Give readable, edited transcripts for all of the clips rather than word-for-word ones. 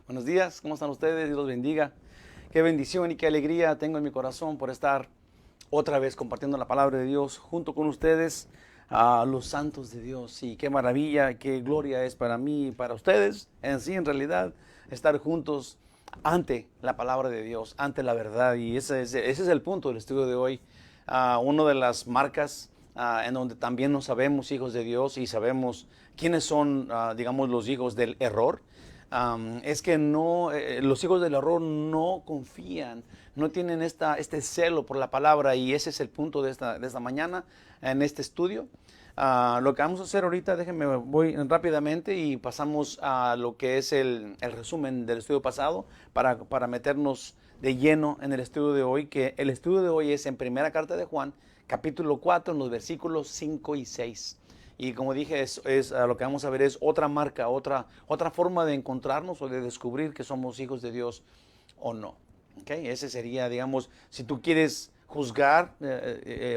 Buenos días, ¿cómo están ustedes? Dios los bendiga. Qué bendición y qué alegría tengo en mi corazón por estar otra vez compartiendo la palabra de Dios junto con ustedes, a los santos de Dios. Y qué maravilla, qué gloria es para mí y para ustedes, en sí, en realidad, estar juntos ante la palabra de Dios, ante la verdad. Y ese es el punto del estudio de hoy. Una de las marcas en donde también nos sabemos hijos de Dios y sabemos quiénes son, digamos, los hijos del error. Es que no, los hijos del error no confían, no tienen este celo por la palabra, y ese es el punto de esta mañana en este estudio. Lo que vamos a hacer ahorita, voy rápidamente y pasamos a lo que es el resumen del estudio pasado para meternos de lleno en el estudio de hoy, que el estudio de hoy es en primera carta de Juan, capítulo 4, en los versículos 5 y 6. Y como dije, lo que vamos a ver es otra marca, otra forma de encontrarnos o de descubrir que somos hijos de Dios o no. ¿Okay? Ese sería, digamos, si tú quieres juzgar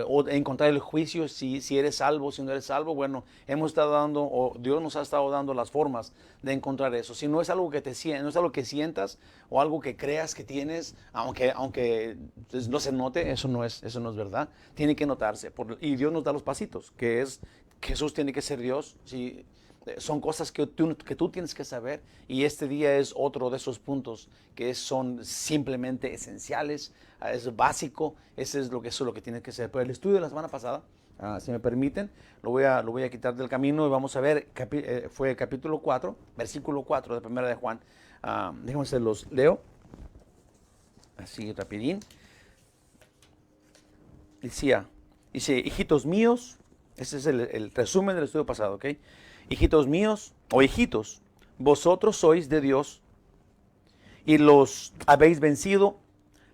o encontrar el juicio si eres salvo, si no eres salvo. Bueno, hemos estado dando, o Dios nos ha estado dando las formas de encontrar eso. Si no es algo que no es algo que sientas o algo que creas que tienes, aunque no se note, eso no es verdad. Tiene que notarse. Y Dios nos da los pasitos, que es Jesús tiene que ser Dios. ¿Sí? Son cosas que tú tienes que saber, y este día es otro de esos puntos que son simplemente esenciales, es básico. Eso es lo que tienes que hacer. Pero el estudio de la semana pasada, si me permiten, lo voy a quitar del camino y vamos a ver, fue capítulo 4, versículo 4 de primera de Juan. Déjenme se los leo, así rapidín. Dice, hijitos míos, ese es el resumen del estudio pasado, ¿ok? Hijitos míos, o hijitos, vosotros sois de Dios y los habéis vencido,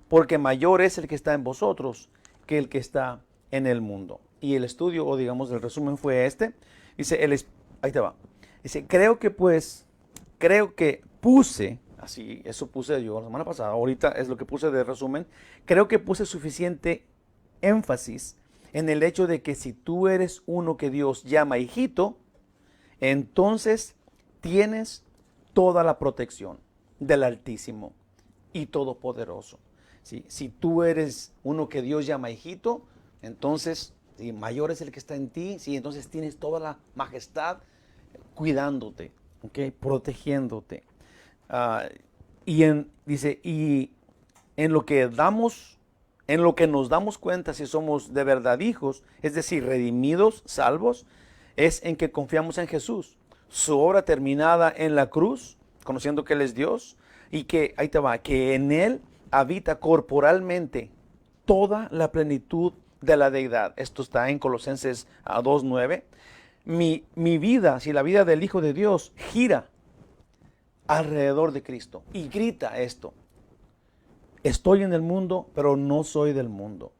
porque mayor es el que está en vosotros que el que está en el mundo. Y el estudio, o digamos el resumen fue este. Dice, ahí te va. Dice, creo que puse, así, eso puse yo la semana pasada, ahorita es lo que puse de resumen. Creo que puse suficiente énfasis en el hecho de que si tú eres uno que Dios llama hijito, entonces tienes toda la protección del Altísimo y Todopoderoso. ¿Sí? Si tú eres uno que Dios llama hijito, entonces si mayor es el que está en ti, ¿sí? Entonces tienes toda la majestad cuidándote, ¿okay? Protegiéndote. Dice, y en lo que nos damos cuenta si somos de verdad hijos, es decir, redimidos, salvos, es en que confiamos en Jesús, su obra terminada en la cruz, conociendo que Él es Dios, y que, ahí te va, que en Él habita corporalmente toda la plenitud de la deidad. Esto está en Colosenses 2:9. Mi vida, si la vida del Hijo de Dios, gira alrededor de Cristo y grita esto: estoy en el mundo, pero no soy del mundo.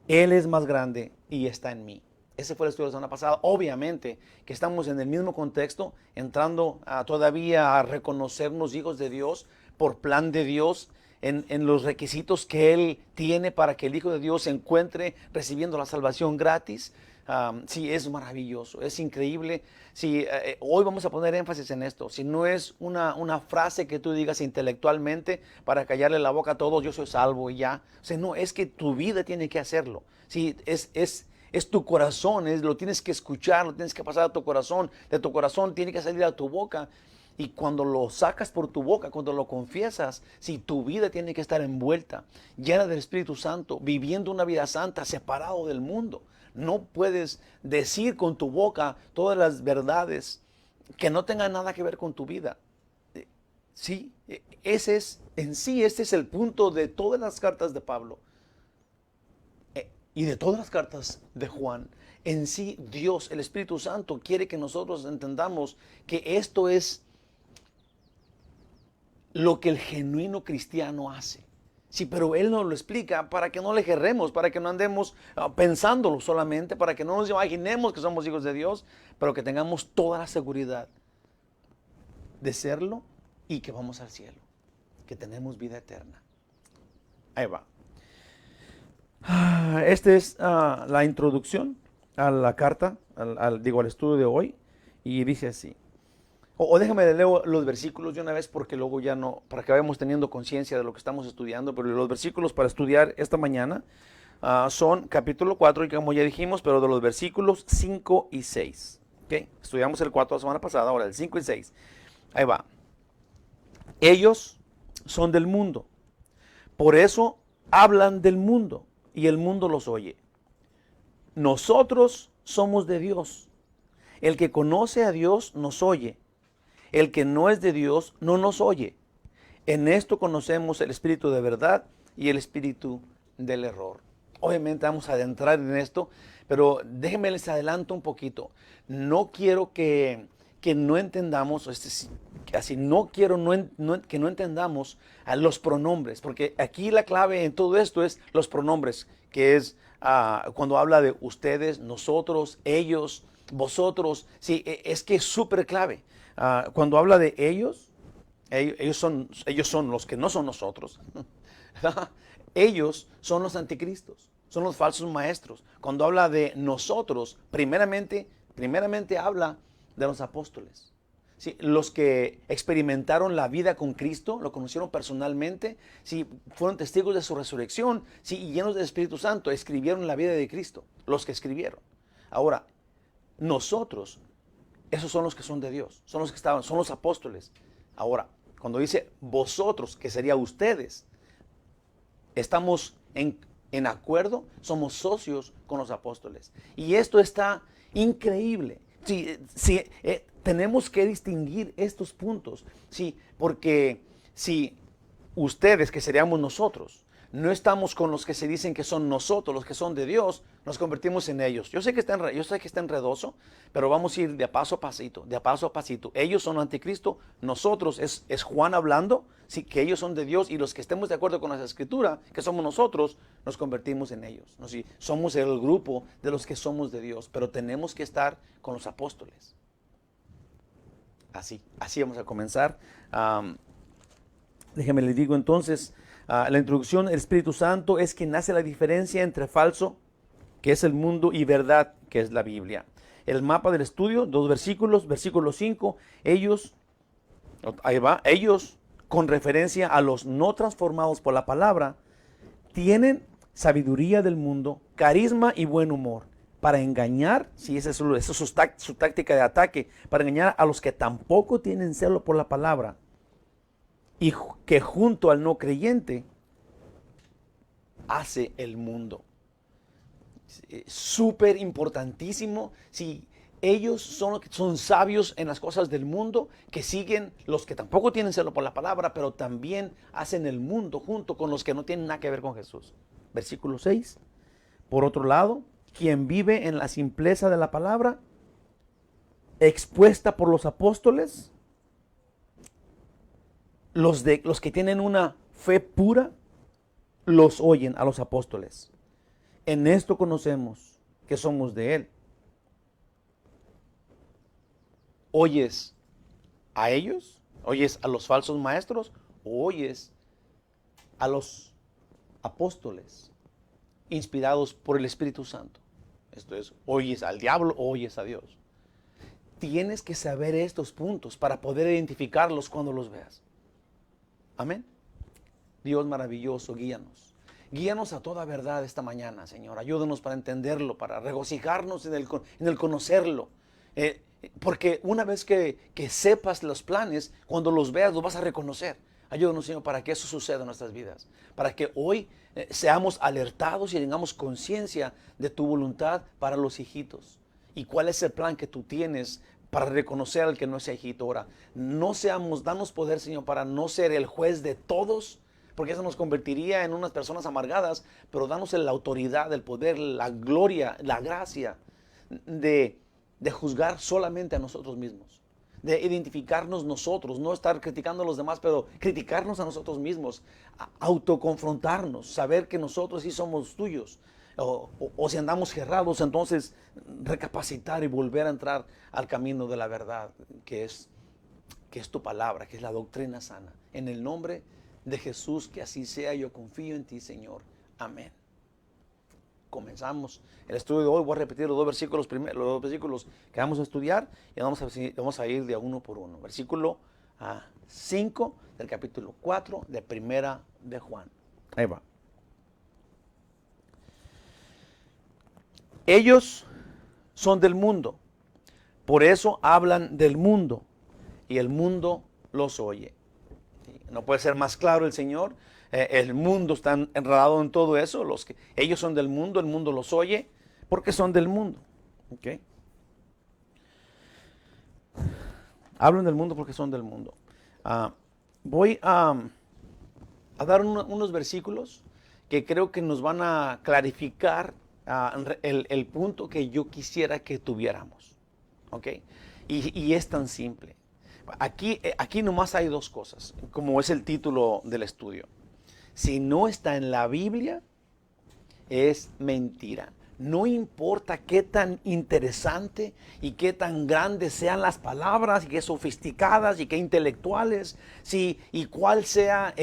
Él es más grande y está en mí. Ese fue el estudio de la semana pasada. Obviamente que estamos en el mismo contexto, entrando todavía a reconocernos hijos de Dios por plan de Dios, en los requisitos que Él tiene para que el Hijo de Dios se encuentre recibiendo la salvación gratis. Sí, es maravilloso, es increíble. Sí, hoy vamos a poner énfasis en esto. Si no es una frase que tú digas intelectualmente para callarle la boca a todos, yo soy salvo y ya. O sea, no, es que tu vida tiene que hacerlo. Sí, es tu corazón, lo tienes que escuchar, lo tienes que pasar a tu corazón. De tu corazón tiene que salir a tu boca. Y cuando lo sacas por tu boca, cuando lo confiesas, si tu vida tiene que estar envuelta, llena del Espíritu Santo, viviendo una vida santa, separado del mundo. No puedes decir con tu boca todas las verdades que no tengan nada que ver con tu vida. Sí, este es el punto de todas las cartas de Pablo y de todas las cartas de Juan. En sí, Dios, el Espíritu Santo, quiere que nosotros entendamos que esto es lo que el genuino cristiano hace. Sí, pero Él nos lo explica para que no le erremos, para que no andemos pensándolo solamente, para que no nos imaginemos que somos hijos de Dios, pero que tengamos toda la seguridad de serlo y que vamos al cielo, que tenemos vida eterna. Ahí va. Esta es la introducción a la carta, al estudio de hoy, y dice así. O déjame leer los versículos de una vez porque luego ya no, para que vayamos teniendo conciencia de lo que estamos estudiando. Pero los versículos para estudiar esta mañana son capítulo 4, y como ya dijimos, pero de los versículos 5 y 6. ¿Okay? Estudiamos el 4 la semana pasada, ahora el 5 y 6. Ahí va. Ellos son del mundo, por eso hablan del mundo y el mundo los oye. Nosotros somos de Dios. El que conoce a Dios nos oye. El que no es de Dios no nos oye. En esto conocemos el espíritu de verdad y el espíritu del error. Obviamente vamos a adentrar en esto, pero déjenme les adelanto un poquito. No quiero que no entendamos, así no quiero que no entendamos a los pronombres, porque aquí la clave en todo esto es los pronombres, que es cuando habla de ustedes, nosotros, ellos, vosotros. Sí, es que es súper clave. Cuando habla de ellos son los que no son nosotros. Ellos son los anticristos, son los falsos maestros. Cuando habla de nosotros, primeramente habla de los apóstoles. Sí, los que experimentaron la vida con Cristo, lo conocieron personalmente, sí, fueron testigos de su resurrección, sí, y llenos del Espíritu Santo, escribieron la vida de Cristo, los que escribieron. Ahora, nosotros, esos son los que son de Dios, son los que estaban, son los apóstoles. Ahora, cuando dice vosotros, que sería ustedes, estamos en acuerdo, somos socios con los apóstoles. Y esto está increíble. Sí, tenemos que distinguir estos puntos. Sí, porque si ustedes, que seríamos nosotros, no estamos con los que se dicen que son nosotros, los que son de Dios, nos convertimos en ellos. Yo sé que está enredoso, pero vamos a ir de paso a pasito, de paso a pasito. Ellos son anticristo, nosotros, es Juan hablando, sí, que ellos son de Dios, y los que estemos de acuerdo con la Escritura, que somos nosotros, nos convertimos en ellos. ¿No? Sí, somos el grupo de los que somos de Dios, pero tenemos que estar con los apóstoles. Así vamos a comenzar. Déjeme les digo entonces, la introducción, el Espíritu Santo es quien hace la diferencia entre falso, que es el mundo, y verdad, que es la Biblia. El mapa del estudio, 2 versículos, versículo 5, ellos, ahí va, ellos, con referencia a los no transformados por la palabra, tienen sabiduría del mundo, carisma y buen humor, para engañar, si esa es su táctica de ataque, para engañar a los que tampoco tienen celo por la palabra, y que junto al no creyente hace el mundo. Súper importantísimo. Si ellos son sabios en las cosas del mundo, que siguen los que tampoco tienen celo por la palabra, pero también hacen el mundo junto con los que no tienen nada que ver con Jesús. Versículo 6. Por otro lado, quien vive en la simpleza de la palabra, expuesta por los apóstoles, los que tienen una fe pura, los oyen a los apóstoles. En esto conocemos que somos de Él. ¿Oyes a ellos? ¿Oyes a los falsos maestros? ¿O oyes a los apóstoles inspirados por el Espíritu Santo? Esto es, ¿oyes al diablo o oyes a Dios? Tienes que saber estos puntos para poder identificarlos cuando los veas. Amén. Dios maravilloso, guíanos. Guíanos a toda verdad esta mañana, Señor. Ayúdanos para entenderlo, para regocijarnos en el conocerlo. Porque una vez que sepas los planes, cuando los veas, los vas a reconocer. Ayúdanos, Señor, para que eso suceda en nuestras vidas. Para que hoy seamos alertados y tengamos conciencia de tu voluntad para los hijitos. Y cuál es el plan que tú tienes para reconocer al que no es hijito. Ahora, danos poder, Señor, para no ser el juez de todos, porque eso nos convertiría en unas personas amargadas, pero danos la autoridad, el poder, la gloria, la gracia de juzgar solamente a nosotros mismos, de identificarnos nosotros, no estar criticando a los demás, pero criticarnos a nosotros mismos, autoconfrontarnos, saber que nosotros sí somos tuyos. O si andamos cerrados, entonces recapacitar y volver a entrar al camino de la verdad, que es tu palabra, que es la doctrina sana. En el nombre de Jesús, que así sea, yo confío en ti, Señor. Amén. comenzamos el estudio de hoy. Voy a repetir los dos versículos, los dos versículos que vamos a estudiar y vamos a ir de uno por uno. Versículo 5 del capítulo 4 de Primera de Juan. Ahí va. Ellos son del mundo, por eso hablan del mundo y el mundo los oye. No puede ser más claro el Señor. El mundo está enredado en todo eso. Ellos son del mundo, el mundo los oye porque son del mundo. ¿Okay? Hablan del mundo porque son del mundo. Voy a dar unos versículos que creo que nos van a clarificar el punto que yo quisiera que tuviéramos. ¿Okay? Y es tan simple. Aquí nomás hay dos cosas, como es el título del estudio. Si no está en la Biblia, es mentira. No importa qué tan interesante y qué tan grandes sean las palabras y qué sofisticadas y qué intelectuales, y cuál sea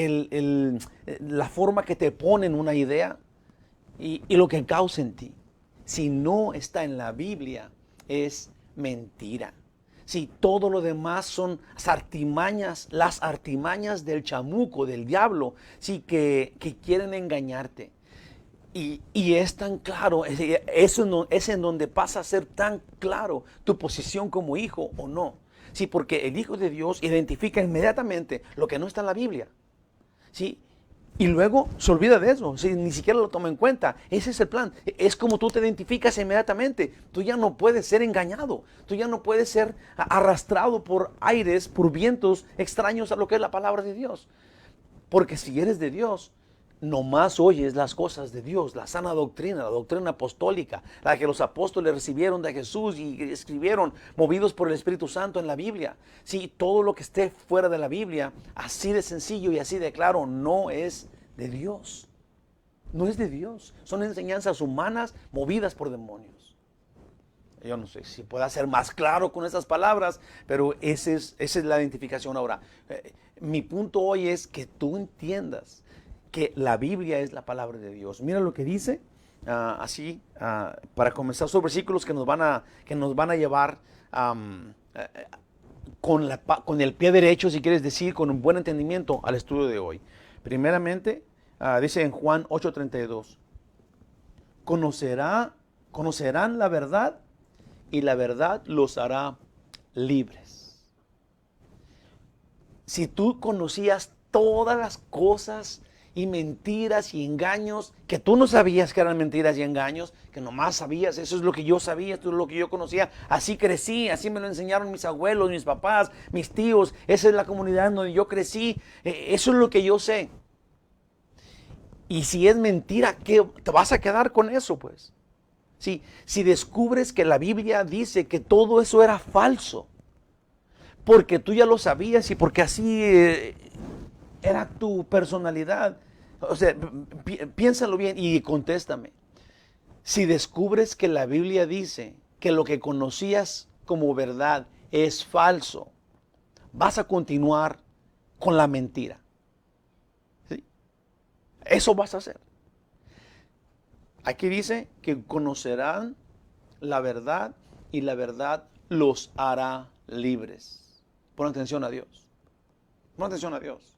la forma que te ponen una idea y lo que causa en ti. Si no está en la Biblia, es mentira. Si todo lo demás son las artimañas del chamuco, del diablo, que quieren engañarte. Y es tan claro, eso es en donde pasa a ser tan claro tu posición como hijo o no. Sí, porque el Hijo de Dios identifica inmediatamente lo que no está en la Biblia. Sí, y luego se olvida de eso, ni siquiera lo toma en cuenta. Ese es el plan. Es como tú te identificas inmediatamente. Tú ya no puedes ser engañado. Tú ya no puedes ser arrastrado por aires, por vientos extraños a lo que es la palabra de Dios. Porque si eres de Dios, nomás oyes las cosas de Dios, la sana doctrina, la doctrina apostólica, la que los apóstoles recibieron de Jesús y escribieron, movidos por el Espíritu Santo en la Biblia. Sí, todo lo que esté fuera de la Biblia, así de sencillo y así de claro, no es de Dios. No es de Dios. Son enseñanzas humanas movidas por demonios. Yo no sé si pueda ser más claro con esas palabras, pero esa es la identificación ahora. Mi punto hoy es que tú entiendas que la Biblia es la palabra de Dios. Mira lo que dice, para comenzar, son versículos que nos van a llevar con el pie derecho, si quieres decir, con un buen entendimiento al estudio de hoy. Primeramente, dice en Juan 8:32, conocerán la verdad y la verdad los hará libres. Si tú conocías todas las cosas y mentiras y engaños que tú no sabías que eran mentiras y engaños, que nomás sabías, eso es lo que yo sabía, esto es lo que yo conocía, así crecí, así me lo enseñaron mis abuelos, mis papás, mis tíos, esa es la comunidad en donde yo crecí, eso es lo que yo sé. Y si es mentira, ¿qué te vas a quedar con eso, pues? Si descubres que la Biblia dice que todo eso era falso, porque tú ya lo sabías y porque así era tu personalidad. O sea, piénsalo bien y contéstame. Si descubres que la Biblia dice que lo que conocías como verdad es falso, vas a continuar con la mentira. ¿Sí? Eso vas a hacer. Aquí dice que conocerán la verdad y la verdad los hará libres. Pon atención a Dios. Pon atención a Dios.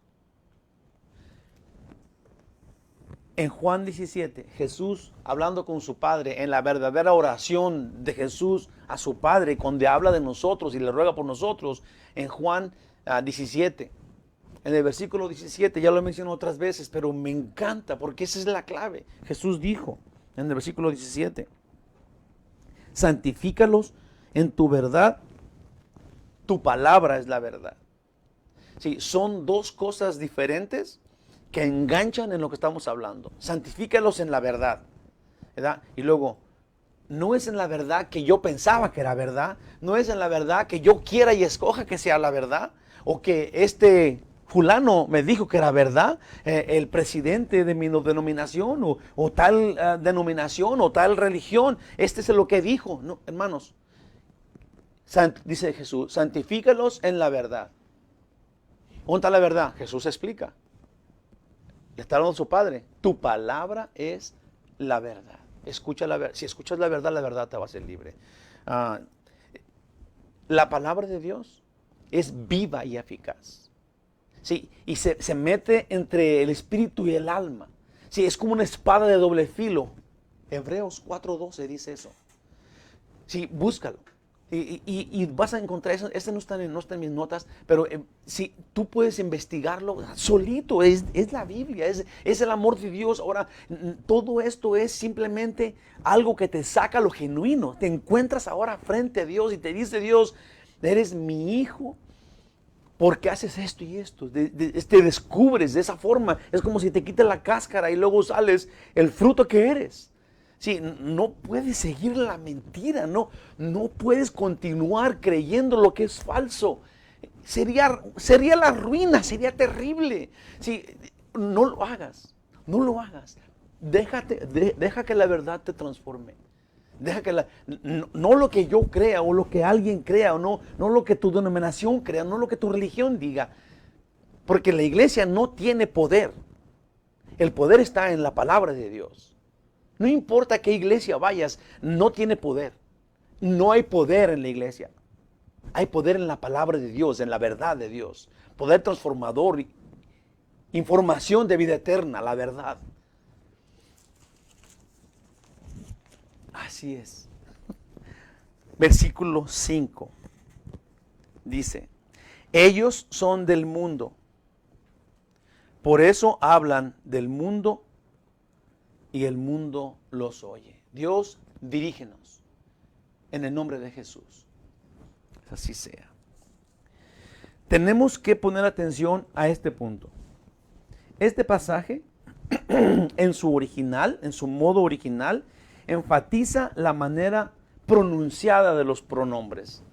En Juan 17, Jesús hablando con su Padre, en la verdadera oración de Jesús a su Padre, donde habla de nosotros y le ruega por nosotros, en Juan 17, en el versículo 17, ya lo he mencionado otras veces, pero me encanta porque esa es la clave. Jesús dijo en el versículo 17, santifícalos en tu verdad, tu palabra es la verdad. Sí, son dos cosas diferentes que enganchan en lo que estamos hablando. Santifícalos en la verdad, ¿verdad? Y luego, no es en la verdad que yo pensaba que era verdad, no es en la verdad que yo quiera y escoja que sea la verdad, o que fulano me dijo que era verdad, el presidente de mi denominación, o tal denominación, o tal religión, este es lo que dijo. No, hermanos, dice Jesús, santifícalos en la verdad. ¿Dónde está la verdad? Jesús explica. Le está hablando a su Padre. Tu palabra es la verdad. Escucha la verdad. Si escuchas la verdad te va a hacer libre. La palabra de Dios es viva y eficaz. Sí, y se mete entre el espíritu y el alma. Sí, es como una espada de doble filo. Hebreos 4:12 dice eso. Sí, búscalo. Y vas a encontrar eso. Este no está en mis notas, pero si tú puedes investigarlo solito, es la Biblia, es el amor de Dios. Ahora, todo esto es simplemente algo que te saca lo genuino. Te encuentras ahora frente a Dios y te dice Dios, eres mi hijo, porque haces esto y esto. Te descubres de esa forma. Es como si te quitas la cáscara y luego sales el fruto que eres. Sí, no puedes seguir la mentira, no puedes continuar creyendo lo que es falso. Sería la ruina, sería terrible. Sí, no lo hagas. Deja que la verdad te transforme. Deja que no lo que yo crea o lo que alguien crea, o no lo que tu denominación crea, no lo que tu religión diga. Porque la iglesia no tiene poder. El poder está en la palabra de Dios. No importa qué iglesia vayas, no tiene poder. No hay poder en la iglesia. Hay poder en la palabra de Dios, en la verdad de Dios. Poder transformador, información de vida eterna, la verdad. Así es. Versículo 5 dice, ellos son del mundo, por eso hablan del mundo y el mundo los oye. Dios, dirígenos en el nombre de Jesús. Así sea. Tenemos que poner atención a este punto. Este pasaje, en su original, en su modo original, enfatiza la manera pronunciada de los pronombres.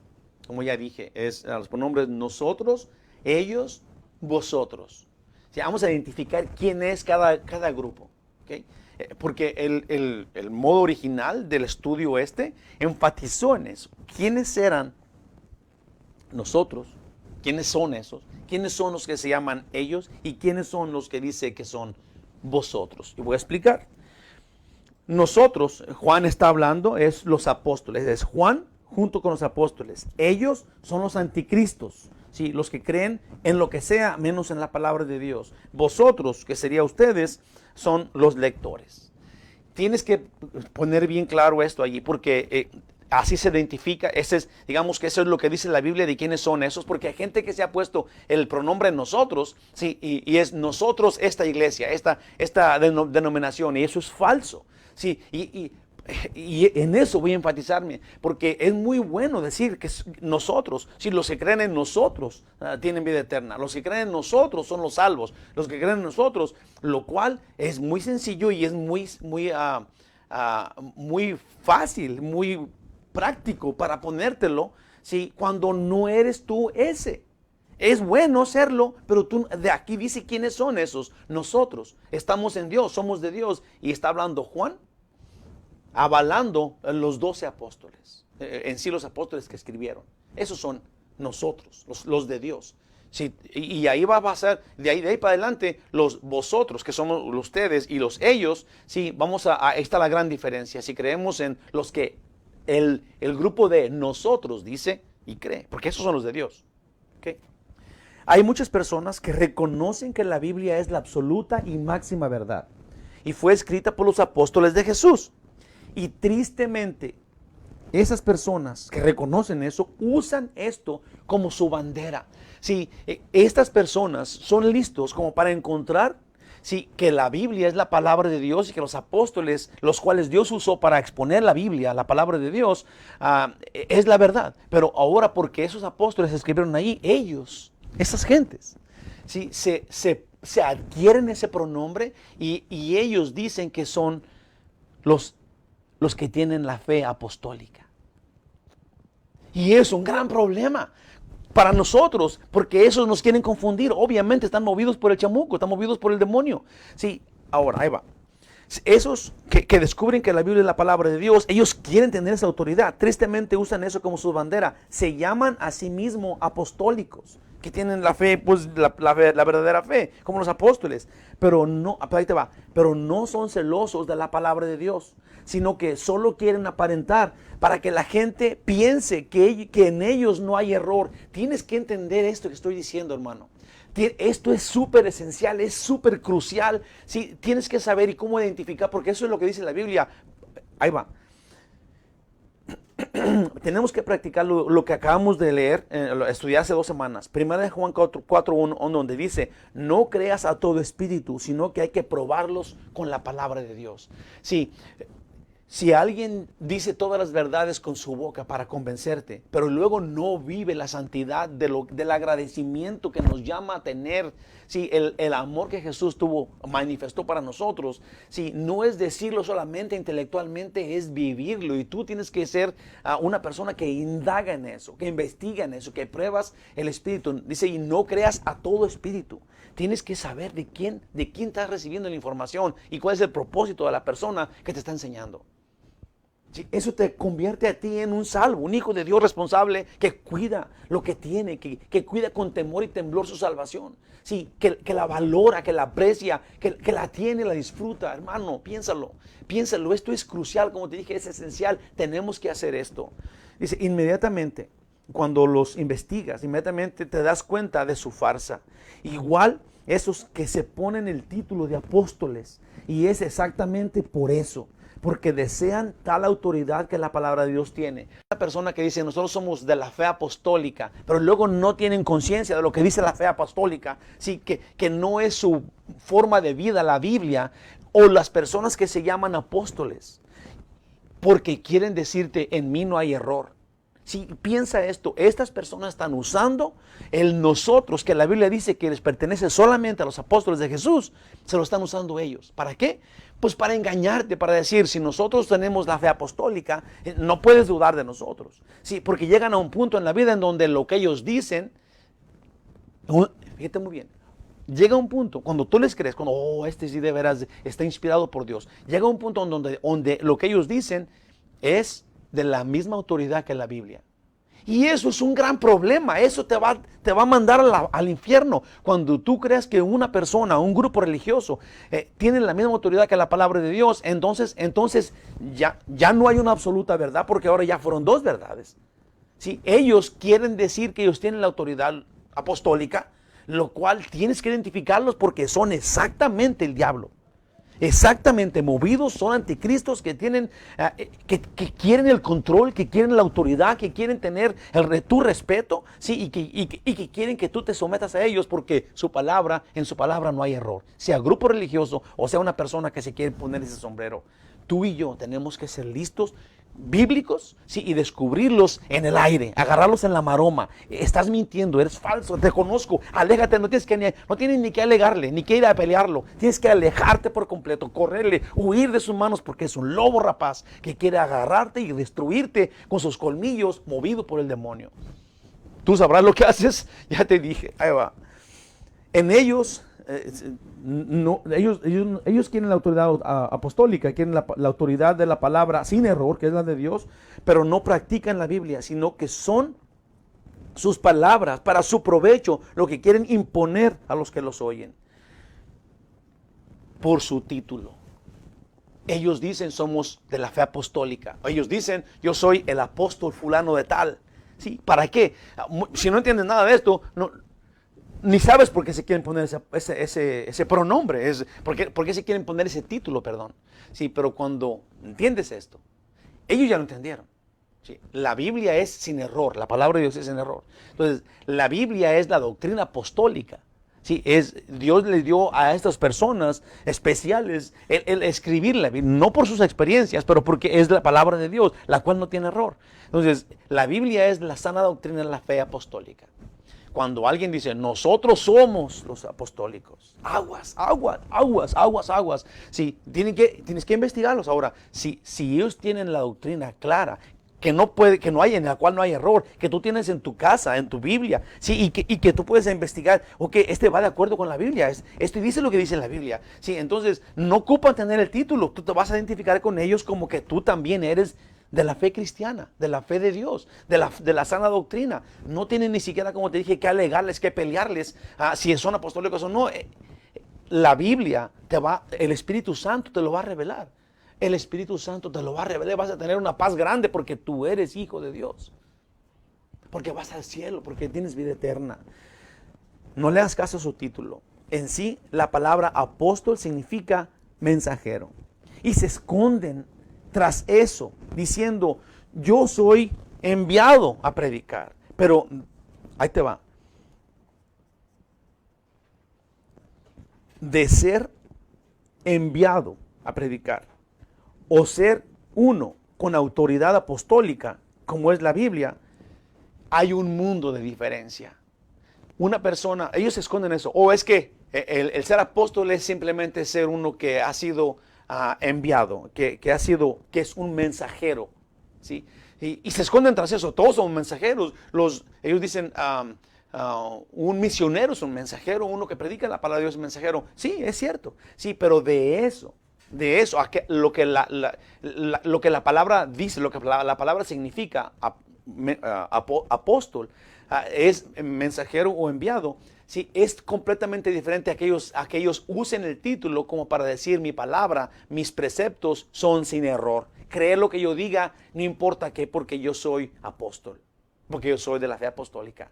Como ya dije, es los pronombres nosotros, ellos, vosotros. O sea, vamos a identificar quién es cada grupo. ¿Okay? Porque el modo original del estudio enfatizó en eso. ¿Quiénes eran nosotros? ¿Quiénes son esos? ¿Quiénes son los que se llaman ellos? ¿Y quiénes son los que dice que son vosotros? Y voy a explicar. Nosotros, Juan está hablando, es los apóstoles. Es Juan junto con los apóstoles. Ellos son los anticristos. ¿Sí? Los que creen en lo que sea, menos en la palabra de Dios. Vosotros, que sería ustedes, son los lectores. Tienes que poner bien claro esto allí, porque así se identifica. Digamos que eso es lo que dice la Biblia de quiénes son esos, porque hay gente que se ha puesto el pronombre nosotros, ¿sí? y es nosotros esta iglesia, esta denominación, y eso es falso. ¿Sí? Y en eso voy a enfatizarme, porque es muy bueno decir que nosotros, si los que creen en nosotros tienen vida eterna, los que creen en nosotros son los salvos, los que creen en nosotros, lo cual es muy sencillo y es muy fácil, muy práctico para ponértelo, ¿sí? Cuando no eres tú ese. Es bueno serlo, pero tú de aquí dice quiénes son esos. Nosotros estamos en Dios, somos de Dios, y está hablando Juan, avalando los 12 apóstoles, en sí los apóstoles que escribieron. Esos son nosotros, los de Dios. Sí, y ahí va a pasar, de ahí para adelante, los vosotros, que somos ustedes, y los ellos, sí, ahí está la gran diferencia. Si creemos en los que el grupo de nosotros dice y cree, porque esos son los de Dios. ¿Okay? Hay muchas personas que reconocen que la Biblia es la absoluta y máxima verdad, y fue escrita por los apóstoles de Jesús. Y tristemente, esas personas que reconocen eso, usan esto como su bandera. Sí, estas personas son listos como para encontrar, sí, que la Biblia es la palabra de Dios y que los apóstoles, los cuales Dios usó para exponer la Biblia, la palabra de Dios, es la verdad. Pero ahora, porque esos apóstoles escribieron ahí, esas gentes, sí, se adquieren ese pronombre y ellos dicen que son los que tienen la fe apostólica. Y es un gran problema para nosotros, porque esos nos quieren confundir. Obviamente están movidos por el chamuco, están movidos por el demonio. Sí, ahora, ahí va. Esos que descubren que la Biblia es la palabra de Dios, ellos quieren tener esa autoridad. Tristemente usan eso como su bandera. Se llaman a sí mismos apostólicos. que tienen la fe, pues la verdadera fe, como los apóstoles, pero no, ahí te va, pero no son celosos de la palabra de Dios, sino que solo quieren aparentar para que la gente piense que en ellos no hay error. Tienes que entender esto que estoy diciendo, hermano. Esto es súper esencial, es súper crucial. Sí, tienes que saber y cómo identificar, porque eso es lo que dice la Biblia. Ahí va. Tenemos que practicar lo que acabamos de leer, estudié hace 2 semanas. Primera de Juan 4:1, donde dice, no creas a todo espíritu, sino que hay que probarlos con la palabra de Dios. Sí, si alguien dice todas las verdades con su boca para convencerte, pero luego no vive la santidad del agradecimiento que nos llama a tener, sí, el amor que Jesús manifestó para nosotros, sí, no es decirlo solamente intelectualmente, es vivirlo. Y tú tienes que ser una persona que indaga en eso, que investiga en eso, que pruebas el espíritu. Dice, y no creas a todo espíritu. Tienes que saber de quién estás recibiendo la información y cuál es el propósito de la persona que te está enseñando. Sí, eso te convierte a ti en un salvo, un hijo de Dios responsable que cuida lo que tiene, que cuida con temor y temblor su salvación. Sí, que la valora, que la aprecia, que la tiene, la disfruta. Hermano, piénsalo, esto es crucial, como te dije, es esencial. Tenemos que hacer esto. Dice, inmediatamente, cuando los investigas, inmediatamente te das cuenta de su farsa. Igual esos que se ponen el título de apóstoles, y es exactamente por eso. Porque desean tal autoridad que la palabra de Dios tiene. Una persona que dice, nosotros somos de la fe apostólica, pero luego no tienen conciencia de lo que dice la fe apostólica, sí, que no es su forma de vida la Biblia, o las personas que se llaman apóstoles, porque quieren decirte, en mí no hay error. Si piensa esto, estas personas están usando el nosotros, que la Biblia dice que les pertenece solamente a los apóstoles de Jesús, se lo están usando ellos. ¿Para qué? Pues para engañarte, para decir, si nosotros tenemos la fe apostólica, no puedes dudar de nosotros. Sí, porque llegan a un punto en la vida en donde lo que ellos dicen, fíjate muy bien, llega un punto, cuando tú les crees, cuando, este sí de veras está inspirado por Dios, llega un punto donde lo que ellos dicen es de la misma autoridad que la Biblia. Y eso es un gran problema. Eso te va a mandar al infierno. Cuando tú creas que una persona, un grupo religioso, tiene la misma autoridad que la palabra de Dios, entonces ya no hay una absoluta verdad, porque ahora ya fueron 2 verdades. ¿Sí? Ellos quieren decir que ellos tienen la autoridad apostólica, lo cual tienes que identificarlos porque son exactamente el diablo. Exactamente, movidos, son anticristos que tienen, que quieren el control, que quieren la autoridad, que quieren tener tu respeto, sí, y que quieren que tú te sometas a ellos, porque en su palabra no hay error. Sea grupo religioso o sea una persona que se quiere poner ese sombrero. Tú y yo tenemos que ser listos, bíblicos, sí, y descubrirlos en el aire, agarrarlos en la maroma. Estás mintiendo, eres falso, te conozco, aléjate, no tienes ni que alegarle, ni que ir a pelearlo, tienes que alejarte por completo, correrle, huir de sus manos, porque es un lobo rapaz que quiere agarrarte y destruirte con sus colmillos, movido por el demonio. Tú sabrás lo que haces, ya te dije, ahí va. En ellos, ellos quieren la autoridad apostólica, quieren la autoridad de la palabra sin error, que es la de Dios, pero no practican la Biblia, sino que son sus palabras para su provecho, lo que quieren imponer a los que los oyen por su título. Ellos dicen, somos de la fe apostólica. Ellos dicen, yo soy el apóstol fulano de tal. ¿Sí? ¿Para qué? Si no entiendes nada de esto, ni sabes por qué se quieren poner ese pronombre, por qué se quieren poner ese título, perdón. Sí, pero cuando entiendes esto, ellos ya lo entendieron. Sí, la Biblia es sin error, la palabra de Dios es sin error. Entonces, la Biblia es la doctrina apostólica. Sí, Dios le dio a estas personas especiales el escribir la Biblia, no por sus experiencias, pero porque es la palabra de Dios, la cual no tiene error. Entonces, la Biblia es la sana doctrina de la fe apostólica. Cuando alguien dice, nosotros somos los apostólicos, aguas. Sí, tienes que investigarlos. Ahora, si ellos tienen la doctrina clara, que no hay, en la cual no hay error, que tú tienes en tu casa, en tu Biblia, sí, y que tú puedes investigar, ok, este va de acuerdo con la Biblia, esto dice lo que dice la Biblia, sí, entonces no ocupan tener el título, tú te vas a identificar con ellos como que tú también eres de la fe cristiana, de la fe de Dios, de la sana doctrina. No tienen ni siquiera, como te dije, que alegarles, que pelearles si son apostólicos o no. La Biblia el Espíritu Santo te lo va a revelar. El Espíritu Santo te lo va a revelar. Vas a tener una paz grande porque tú eres hijo de Dios. Porque vas al cielo, porque tienes vida eterna. No le hagas caso a su título. En sí, la palabra apóstol significa mensajero. Y se esconden tras eso, diciendo, yo soy enviado a predicar. Pero, ahí te va. De ser enviado a predicar o ser uno con autoridad apostólica, como es la Biblia, hay un mundo de diferencia. Una persona, ellos se esconden eso, o es que el ser apóstol es simplemente ser uno que ha sido enviado, que es un mensajero, ¿sí? Y se esconden tras eso. Todos son mensajeros. Ellos dicen, un misionero es un mensajero, uno que predica la palabra de Dios es un mensajero. Sí, es cierto, sí, pero de eso, lo que la palabra dice, lo que la palabra significa, apóstol, es mensajero o enviado, sí, es completamente diferente a que ellos usen el título como para decir mi palabra, mis preceptos son sin error. Creer lo que yo diga, no importa qué, porque yo soy apóstol, porque yo soy de la fe apostólica.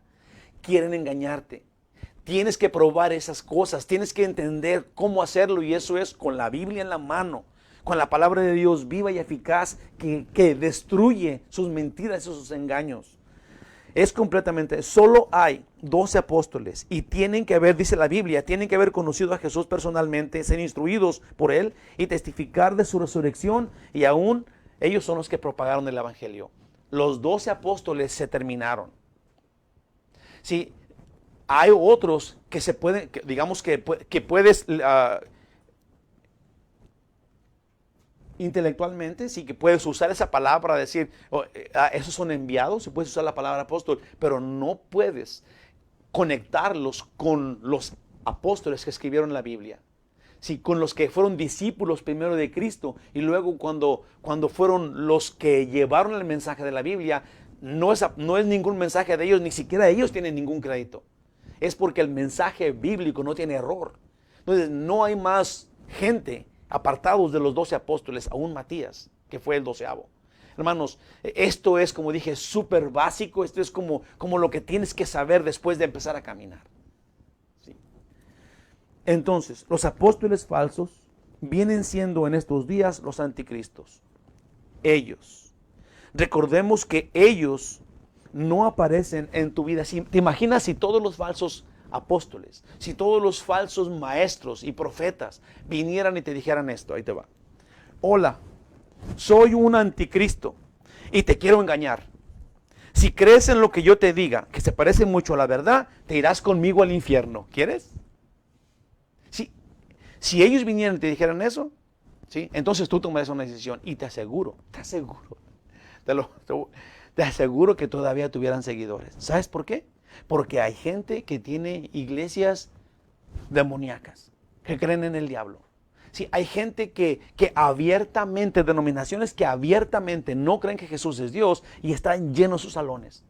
Quieren engañarte. Tienes que probar esas cosas, tienes que entender cómo hacerlo, y eso es con la Biblia en la mano, con la palabra de Dios viva y eficaz que destruye sus mentiras y sus engaños. Es completamente, solo hay 12 apóstoles y tienen que haber, dice la Biblia, tienen que haber conocido a Jesús personalmente, ser instruidos por Él y testificar de su resurrección, y aún ellos son los que propagaron el Evangelio. Los 12 apóstoles se terminaron. Sí, hay otros que se pueden, digamos que puedes intelectualmente, sí, que puedes usar esa palabra para decir, esos son enviados, y puedes usar la palabra apóstol, pero no puedes conectarlos con los apóstoles que escribieron la Biblia. Sí, con los que fueron discípulos primero de Cristo, y luego cuando fueron los que llevaron el mensaje de la Biblia, no es ningún mensaje de ellos, ni siquiera ellos tienen ningún crédito. Es porque el mensaje bíblico no tiene error. Entonces, no hay más gente apartados de los 12 apóstoles, aún Matías, que fue el 12º. Hermanos, esto es, como dije, súper básico. Esto es como lo que tienes que saber después de empezar a caminar. ¿Sí? Entonces, los apóstoles falsos vienen siendo en estos días los anticristos. Ellos. Recordemos que ellos no aparecen en tu vida. ¿Te imaginas si todos los falsos apóstoles, si todos los falsos maestros y profetas vinieran y te dijeran esto? Ahí te va. Hola, soy un anticristo y te quiero engañar. Si crees en lo que yo te diga, que se parece mucho a la verdad, te irás conmigo al infierno. ¿Quieres? Si ellos vinieran y te dijeran eso, ¿sí? Entonces tú tomarás una decisión, y te aseguro, te aseguro que todavía tuvieran seguidores. ¿Sabes por qué? Porque hay gente que tiene iglesias demoníacas, que creen en el diablo. Sí, hay gente que abiertamente, denominaciones que abiertamente no creen que Jesús es Dios, y están llenos sus salones.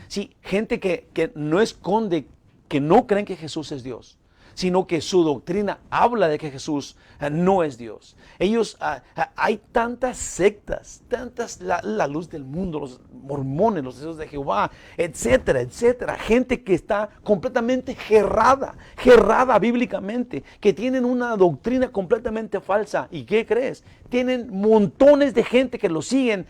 Sí, gente que no esconde que no creen que Jesús es Dios, sino que su doctrina habla de que Jesús no es Dios. Ellos, hay tantas sectas, la luz del mundo, los mormones, los testigos de Jehová, etcétera, etcétera. Gente que está completamente gerrada bíblicamente, que tienen una doctrina completamente falsa. ¿Y qué crees? Tienen montones de gente que lo siguen,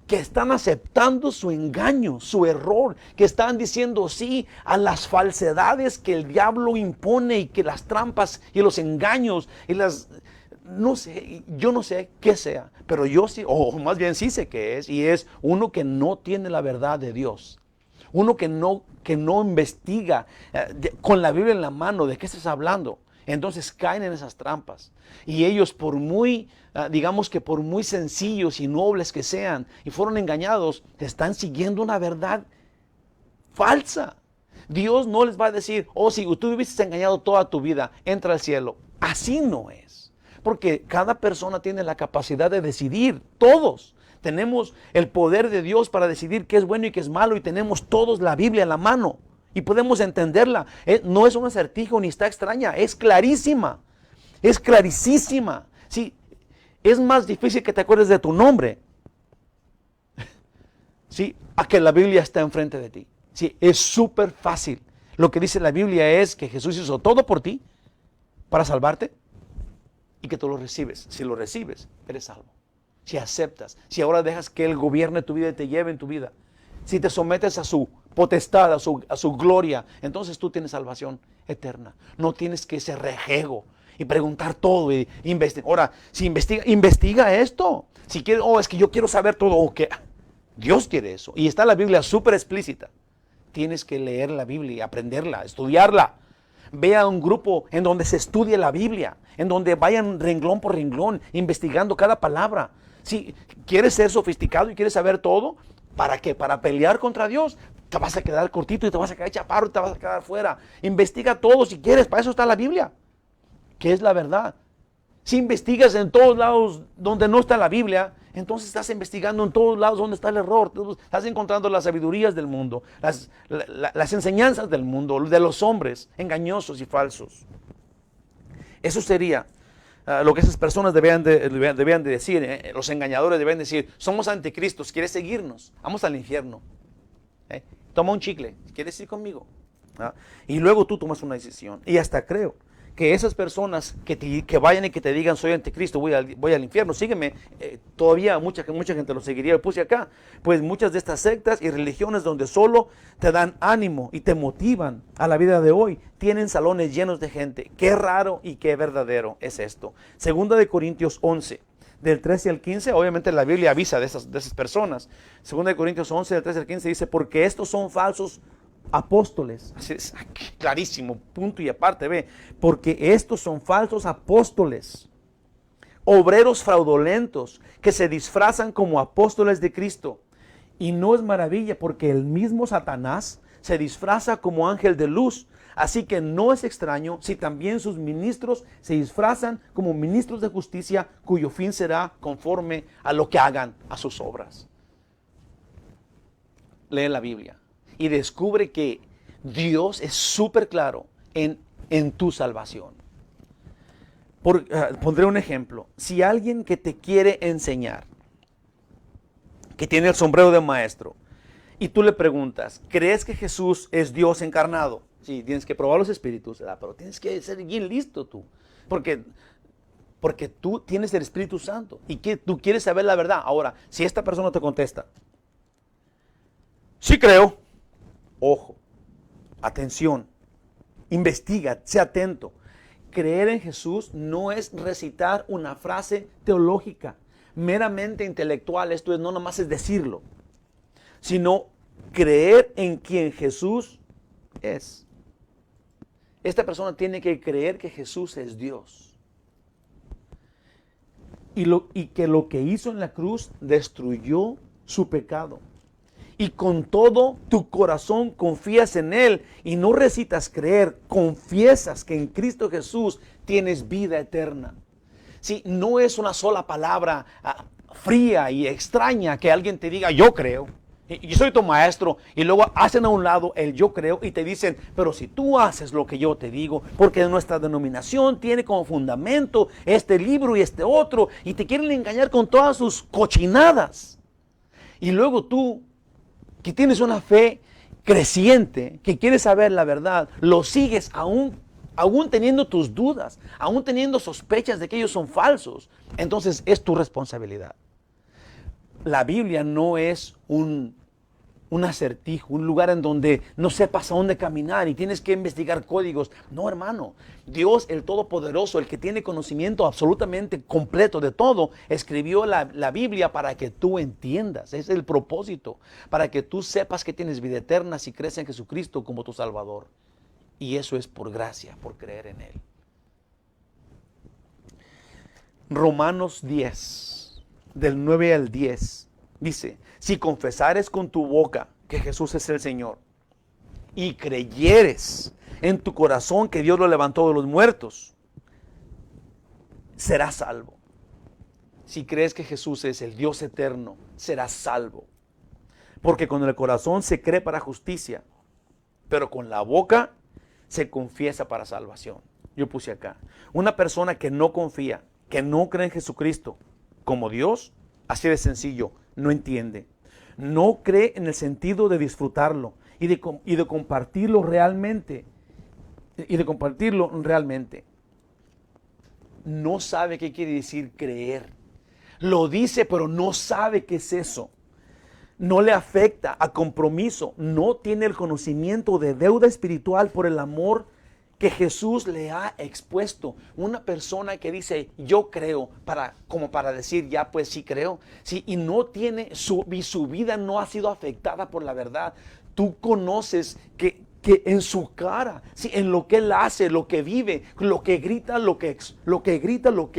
que están aceptando su engaño, su error, que están diciendo sí a las falsedades que el diablo impone, y que las trampas y los engaños y no sé, yo no sé qué sea, pero yo sí, o más bien sí sé qué es, y es uno que no tiene la verdad de Dios. Uno que no investiga con la Biblia en la mano de qué estás hablando. Entonces caen en esas trampas. Y ellos, por muy, digamos que por muy sencillos y nobles que sean, y fueron engañados, están siguiendo una verdad falsa. Dios no les va a decir, si tú viviste engañado toda tu vida, entra al cielo. Así no es. Porque cada persona tiene la capacidad de decidir, todos Tenemos el poder de Dios para decidir qué es bueno y qué es malo, y tenemos todos la Biblia en la mano y podemos entenderla. No es un acertijo ni está extraña, es clarísima, es clarísima. Sí, es más difícil que te acuerdes de tu nombre, sí, a que la Biblia está enfrente de ti. Sí, es súper fácil. Lo que dice la Biblia es que Jesús hizo todo por ti para salvarte y que tú lo recibes. Si lo recibes, eres salvo. Si aceptas, si ahora dejas que Él gobierne tu vida y te lleve en tu vida, si te sometes a su potestad, a su gloria, entonces tú tienes salvación eterna. No tienes que ser rejego y preguntar todo y investigar. Ahora, si investiga esto. Si quieres, es que yo quiero saber todo, o que Dios quiere eso. Y está la Biblia súper explícita. Tienes que leer la Biblia, aprenderla, estudiarla. Ve a un grupo en donde se estudie la Biblia, en donde vayan renglón por renglón, investigando cada palabra. Si quieres ser sofisticado y quieres saber todo, ¿para qué? Para pelear contra Dios. Te vas a quedar cortito y te vas a quedar chaparro y te vas a quedar fuera. Investiga todo si quieres, para eso está la Biblia, que es la verdad. Si investigas en todos lados donde no está la Biblia, entonces estás investigando en todos lados donde está el error. Estás encontrando las sabidurías del mundo, las enseñanzas del mundo, de los hombres engañosos y falsos. Eso sería lo que esas personas debían de decir. Los engañadores deben decir: somos anticristos, ¿quieres seguirnos? Vamos al infierno. Toma un chicle, ¿quieres ir conmigo? Y luego tú tomas una decisión. Y hasta creo que esas personas que vayan y que te digan: soy anticristo, voy al infierno, sígueme, todavía mucha gente lo seguiría. Lo puse acá. Pues muchas de estas sectas y religiones donde solo te dan ánimo y te motivan a la vida de hoy, tienen salones llenos de gente. Qué raro y qué verdadero es esto. Segunda de Corintios 11, del 13 al 15, obviamente la Biblia avisa de esas personas. Segunda de Corintios 11, del 13 al 15 dice: porque estos son falsos apóstoles. Así es, clarísimo, punto y aparte, ve. Porque estos son falsos apóstoles, obreros fraudulentos, que se disfrazan como apóstoles de Cristo. Y no es maravilla, porque el mismo Satanás se disfraza como ángel de luz. Así que no es extraño si también sus ministros se disfrazan como ministros de justicia, cuyo fin será conforme a lo que hagan a sus obras. Lee la Biblia y descubre que Dios es súper claro en tu salvación. Pondré un ejemplo. Si alguien que te quiere enseñar, que tiene el sombrero de maestro, y tú le preguntas: ¿crees que Jesús es Dios encarnado? Sí, tienes que probar los espíritus, ¿verdad? Pero tienes que ser bien listo tú, porque tú tienes el Espíritu Santo y que tú quieres saber la verdad. Ahora, si esta persona te contesta: sí creo. Ojo, atención, investiga, sé atento. Creer en Jesús no es recitar una frase teológica, meramente intelectual. Esto no nomás es decirlo, sino creer en quien Jesús es. Esta persona tiene que creer que Jesús es Dios. Y que lo que hizo en la cruz destruyó su pecado. Y con todo tu corazón confías en Él y no recitas creer, confiesas que en Cristo Jesús tienes vida eterna. Sí, no es una sola palabra fría y extraña que alguien te diga: yo creo, yo soy tu maestro, y luego hacen a un lado el yo creo y te dicen: pero si tú haces lo que yo te digo, porque nuestra denominación tiene como fundamento este libro y este otro, y te quieren engañar con todas sus cochinadas. Y luego tú, que tienes una fe creciente, que quieres saber la verdad, lo sigues aún teniendo tus dudas, aún teniendo sospechas de que ellos son falsos. Entonces es tu responsabilidad. La Biblia no es un acertijo, un lugar en donde no sepas a dónde caminar y tienes que investigar códigos. No, hermano. Dios, el Todopoderoso, el que tiene conocimiento absolutamente completo de todo, escribió la Biblia para que tú entiendas. Ese es el propósito. Para que tú sepas que tienes vida eterna si crees en Jesucristo como tu Salvador. Y eso es por gracia, por creer en Él. Romanos 10, del 9 al 10, dice: si confesares con tu boca que Jesús es el Señor y creyeres en tu corazón que Dios lo levantó de los muertos, serás salvo. si crees que Jesús es el Dios eterno, serás salvo. Porque con el corazón se cree para justicia, pero con la boca se confiesa para salvación. Yo puse acá, una persona que no confía, que no cree en Jesucristo como Dios, así de sencillo, no entiende. No cree en el sentido de disfrutarlo y de compartirlo realmente. No sabe qué quiere decir creer. Lo dice, pero no sabe qué es eso. No le afecta a compromiso. No tiene el conocimiento de deuda espiritual por el amor que Jesús le ha expuesto. Una persona que dice yo creo, como para decir ya pues sí creo, sí, y no tiene su vida no ha sido afectada por la verdad. Tú conoces que en su cara, sí, en lo que él hace, lo que vive, lo que grita, lo que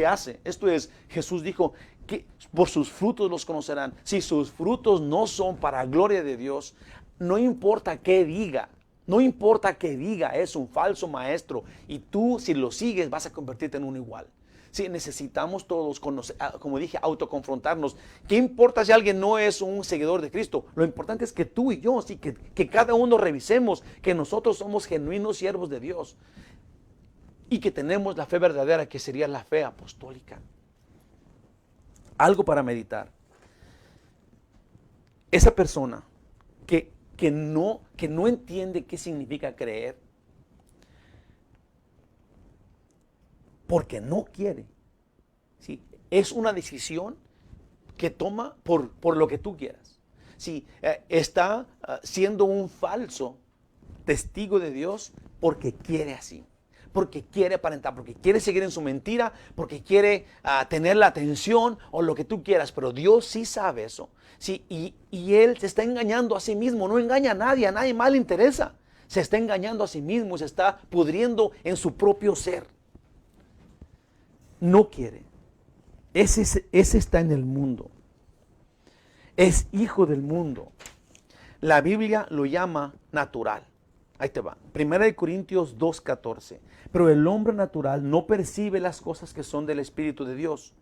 hace. Esto es, Jesús dijo que por sus frutos los conocerán. Si sus frutos no son para gloria de Dios, no importa qué diga. No importa que diga, es un falso maestro y tú si lo sigues vas a convertirte en uno igual. Sí, necesitamos todos, como dije, autoconfrontarnos. ¿Qué importa si alguien no es un seguidor de Cristo? Lo importante es que tú y yo, sí, que cada uno revisemos que nosotros somos genuinos siervos de Dios y que tenemos la fe verdadera, que sería la fe apostólica. Algo para meditar. Esa persona que no entiende qué significa creer, porque no quiere. ¿Sí? Es una decisión que toma por lo que tú quieras. ¿Sí? Está siendo un falso testigo de Dios porque quiere así, porque quiere aparentar, porque quiere seguir en su mentira, porque quiere tener la atención o lo que tú quieras, pero Dios sí sabe eso. Sí, y él se está engañando a sí mismo, no engaña a nadie más le interesa. Se está engañando a sí mismo, se está pudriendo en su propio ser. No quiere. Ese está en el mundo. Es hijo del mundo. La Biblia lo llama natural. Ahí te va. 1 Corintios 2:14. Pero el hombre natural no percibe las cosas que son del Espíritu de Dios,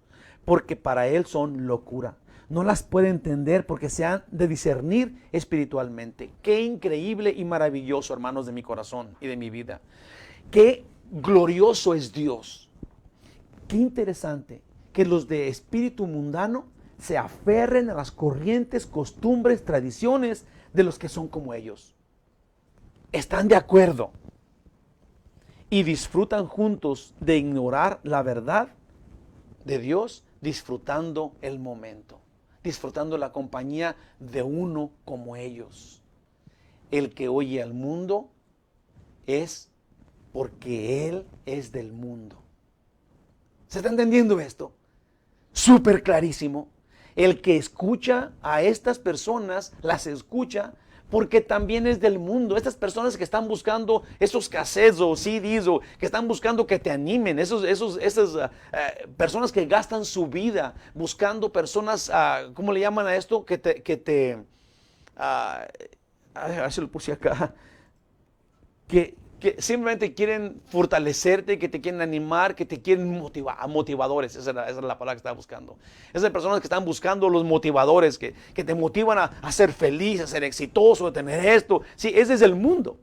porque para él son locura. No las puede entender porque se han de discernir espiritualmente. Qué increíble y maravilloso, hermanos de mi corazón y de mi vida. Qué glorioso es Dios. Qué interesante que los de espíritu mundano se aferren a las corrientes, costumbres, tradiciones de los que son como ellos. Están de acuerdo y disfrutan juntos de ignorar la verdad de Dios, disfrutando el momento, disfrutando la compañía de uno como ellos. El que oye al mundo es porque él es del mundo. ¿Se está entendiendo esto? Súper clarísimo. El que escucha a estas personas, las escucha porque también es del mundo. Estas personas que están buscando esos cassettes o CDs o que están buscando que te animen, esas personas que gastan su vida buscando personas, ¿cómo le llaman a esto? A ver si lo puse acá, que simplemente quieren fortalecerte, que te quieren animar, que te quieren motivar, motivadores, esa es la palabra que estaba buscando. Esas personas que están buscando los motivadores, que te motivan a ser feliz, a ser exitoso, a tener esto. Sí, ese es el mundo.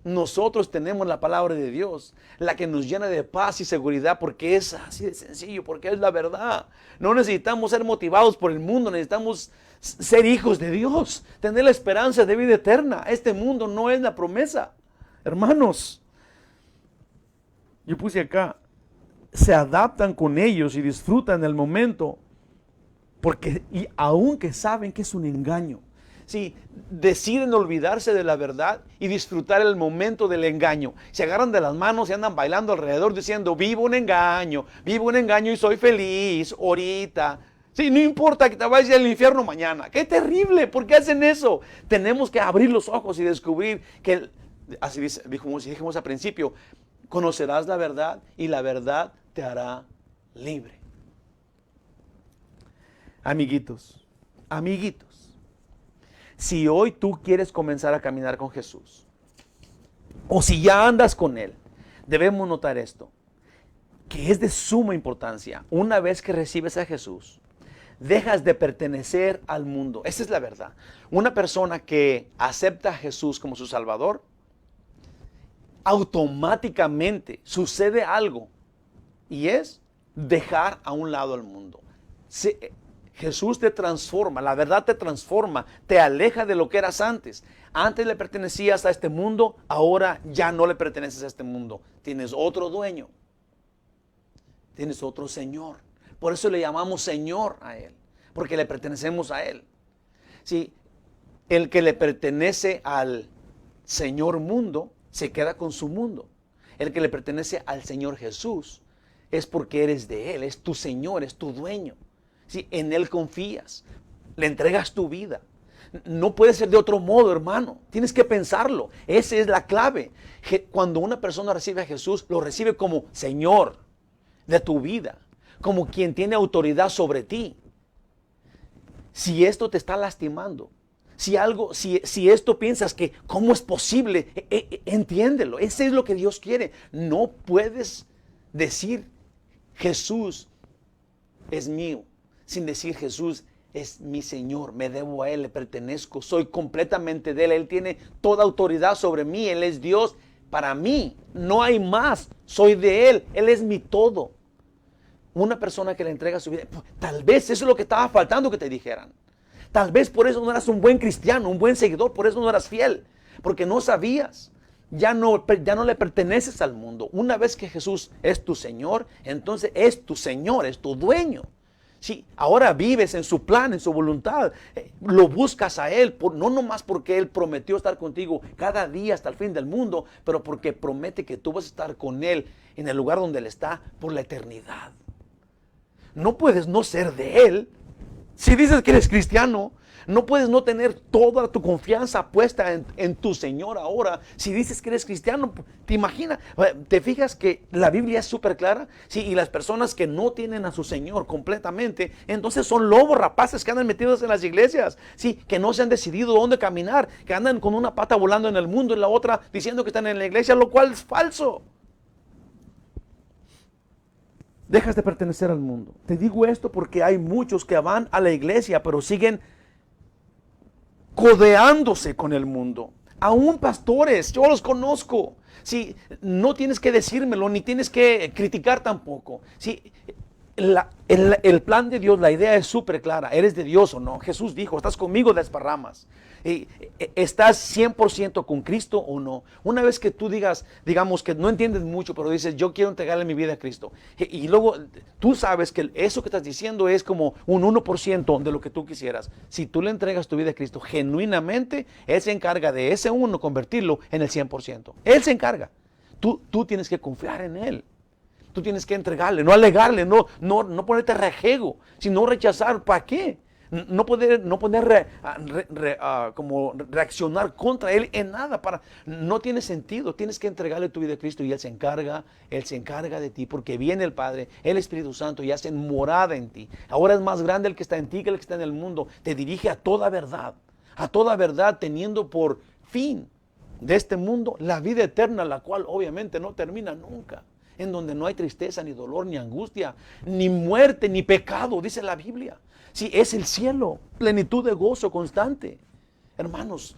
Nosotros tenemos la palabra de Dios, la que nos llena de paz y seguridad, porque es así de sencillo, porque es la verdad. No necesitamos ser motivados por el mundo, necesitamos ser hijos de Dios, tener la esperanza de vida eterna. Este mundo no es la promesa. Hermanos, yo puse acá, se adaptan con ellos y disfrutan el momento, y aunque saben que es un engaño, sí, deciden olvidarse de la verdad y disfrutar el momento del engaño. Se agarran de las manos y andan bailando alrededor diciendo, vivo un engaño y soy feliz ahorita. Sí, no importa que te vayas al infierno mañana. ¡Qué terrible! ¿Por qué hacen eso? Tenemos que abrir los ojos y descubrir que así dijimos al principio, conocerás la verdad y la verdad te hará libre. Amiguitos, si hoy tú quieres comenzar a caminar con Jesús, o si ya andas con Él, debemos notar esto, que es de suma importancia. Una vez que recibes a Jesús, dejas de pertenecer al mundo. Esa es la verdad. Una persona que acepta a Jesús como su Salvador, automáticamente sucede algo, y es dejar a un lado al mundo. Jesús te transforma, la verdad te transforma, te aleja de lo que eras antes. Antes le pertenecías a este mundo, ahora ya no le perteneces a este mundo. Tienes otro dueño, tienes otro Señor. Por eso le llamamos Señor a Él, porque le pertenecemos a Él. Sí, el que le pertenece al Señor mundo, se queda con su mundo. El que le pertenece al Señor Jesús, es porque eres de Él, es tu Señor, es tu dueño. Sí, en Él confías, le entregas tu vida. No puede ser de otro modo, hermano. Tienes que pensarlo. Esa es la clave. Cuando una persona recibe a Jesús, lo recibe como Señor de tu vida, como quien tiene autoridad sobre ti. Si esto te está lastimando, si esto piensas que cómo es posible, entiéndelo. Ese es lo que Dios quiere. No puedes decir Jesús es mío sin decir Jesús es mi Señor, me debo a Él, le pertenezco, soy completamente de Él, Él tiene toda autoridad sobre mí, Él es Dios para mí, no hay más, soy de Él, Él es mi todo. Una persona que le entrega su vida, tal vez eso es lo que estaba faltando que te dijeran. Tal vez por eso no eras un buen cristiano, un buen seguidor, por eso no eras fiel, porque no sabías. Ya no le perteneces al mundo. Una vez que Jesús es tu Señor, entonces es tu Señor, es tu dueño. Sí, ahora vives en su plan, en su voluntad. Lo buscas a Él, no nomás porque Él prometió estar contigo cada día hasta el fin del mundo, pero porque promete que tú vas a estar con Él en el lugar donde Él está por la eternidad. No puedes no ser de Él. Si dices que eres cristiano, no puedes no tener toda tu confianza puesta en tu Señor ahora. Si dices que eres cristiano, te imaginas, te fijas que la Biblia es súper clara. Sí, y las personas que no tienen a su Señor completamente, entonces son lobos rapaces que andan metidos en las iglesias. Sí, que no se han decidido dónde caminar, que andan con una pata volando en el mundo y la otra diciendo que están en la iglesia, lo cual es falso. Dejas de pertenecer al mundo. Te digo esto porque hay muchos que van a la iglesia, pero siguen codeándose con el mundo. Aún pastores, yo los conozco. Sí, no tienes que decírmelo, ni tienes que criticar tampoco. Sí, el plan de Dios, la idea es súper clara. ¿Eres de Dios o no? Jesús dijo, ¿estás conmigo? Desparramas. ¿Estás 100% con Cristo o no? Una vez que tú digamos que no entiendes mucho, pero dices, yo quiero entregarle mi vida a Cristo. Y luego tú sabes que eso que estás diciendo es como un 1% de lo que tú quisieras. Si tú le entregas tu vida a Cristo genuinamente, Él se encarga de ese 1 convertirlo en el 100%. Él se encarga. Tú tienes que confiar en Él. Tú tienes que entregarle, no alegarle, no ponerte rejego, sino rechazar. ¿Para qué? No poder como reaccionar contra Él en nada. No tiene sentido. Tienes que entregarle tu vida a Cristo y Él se encarga de ti, porque viene el Padre, el Espíritu Santo y hace morada en ti. Ahora es más grande el que está en ti que el que está en el mundo. Te dirige a toda verdad, teniendo por fin de este mundo la vida eterna, la cual obviamente no termina nunca. En donde no hay tristeza, ni dolor, ni angustia, ni muerte, ni pecado, dice la Biblia. Sí, es el cielo, plenitud de gozo constante. Hermanos,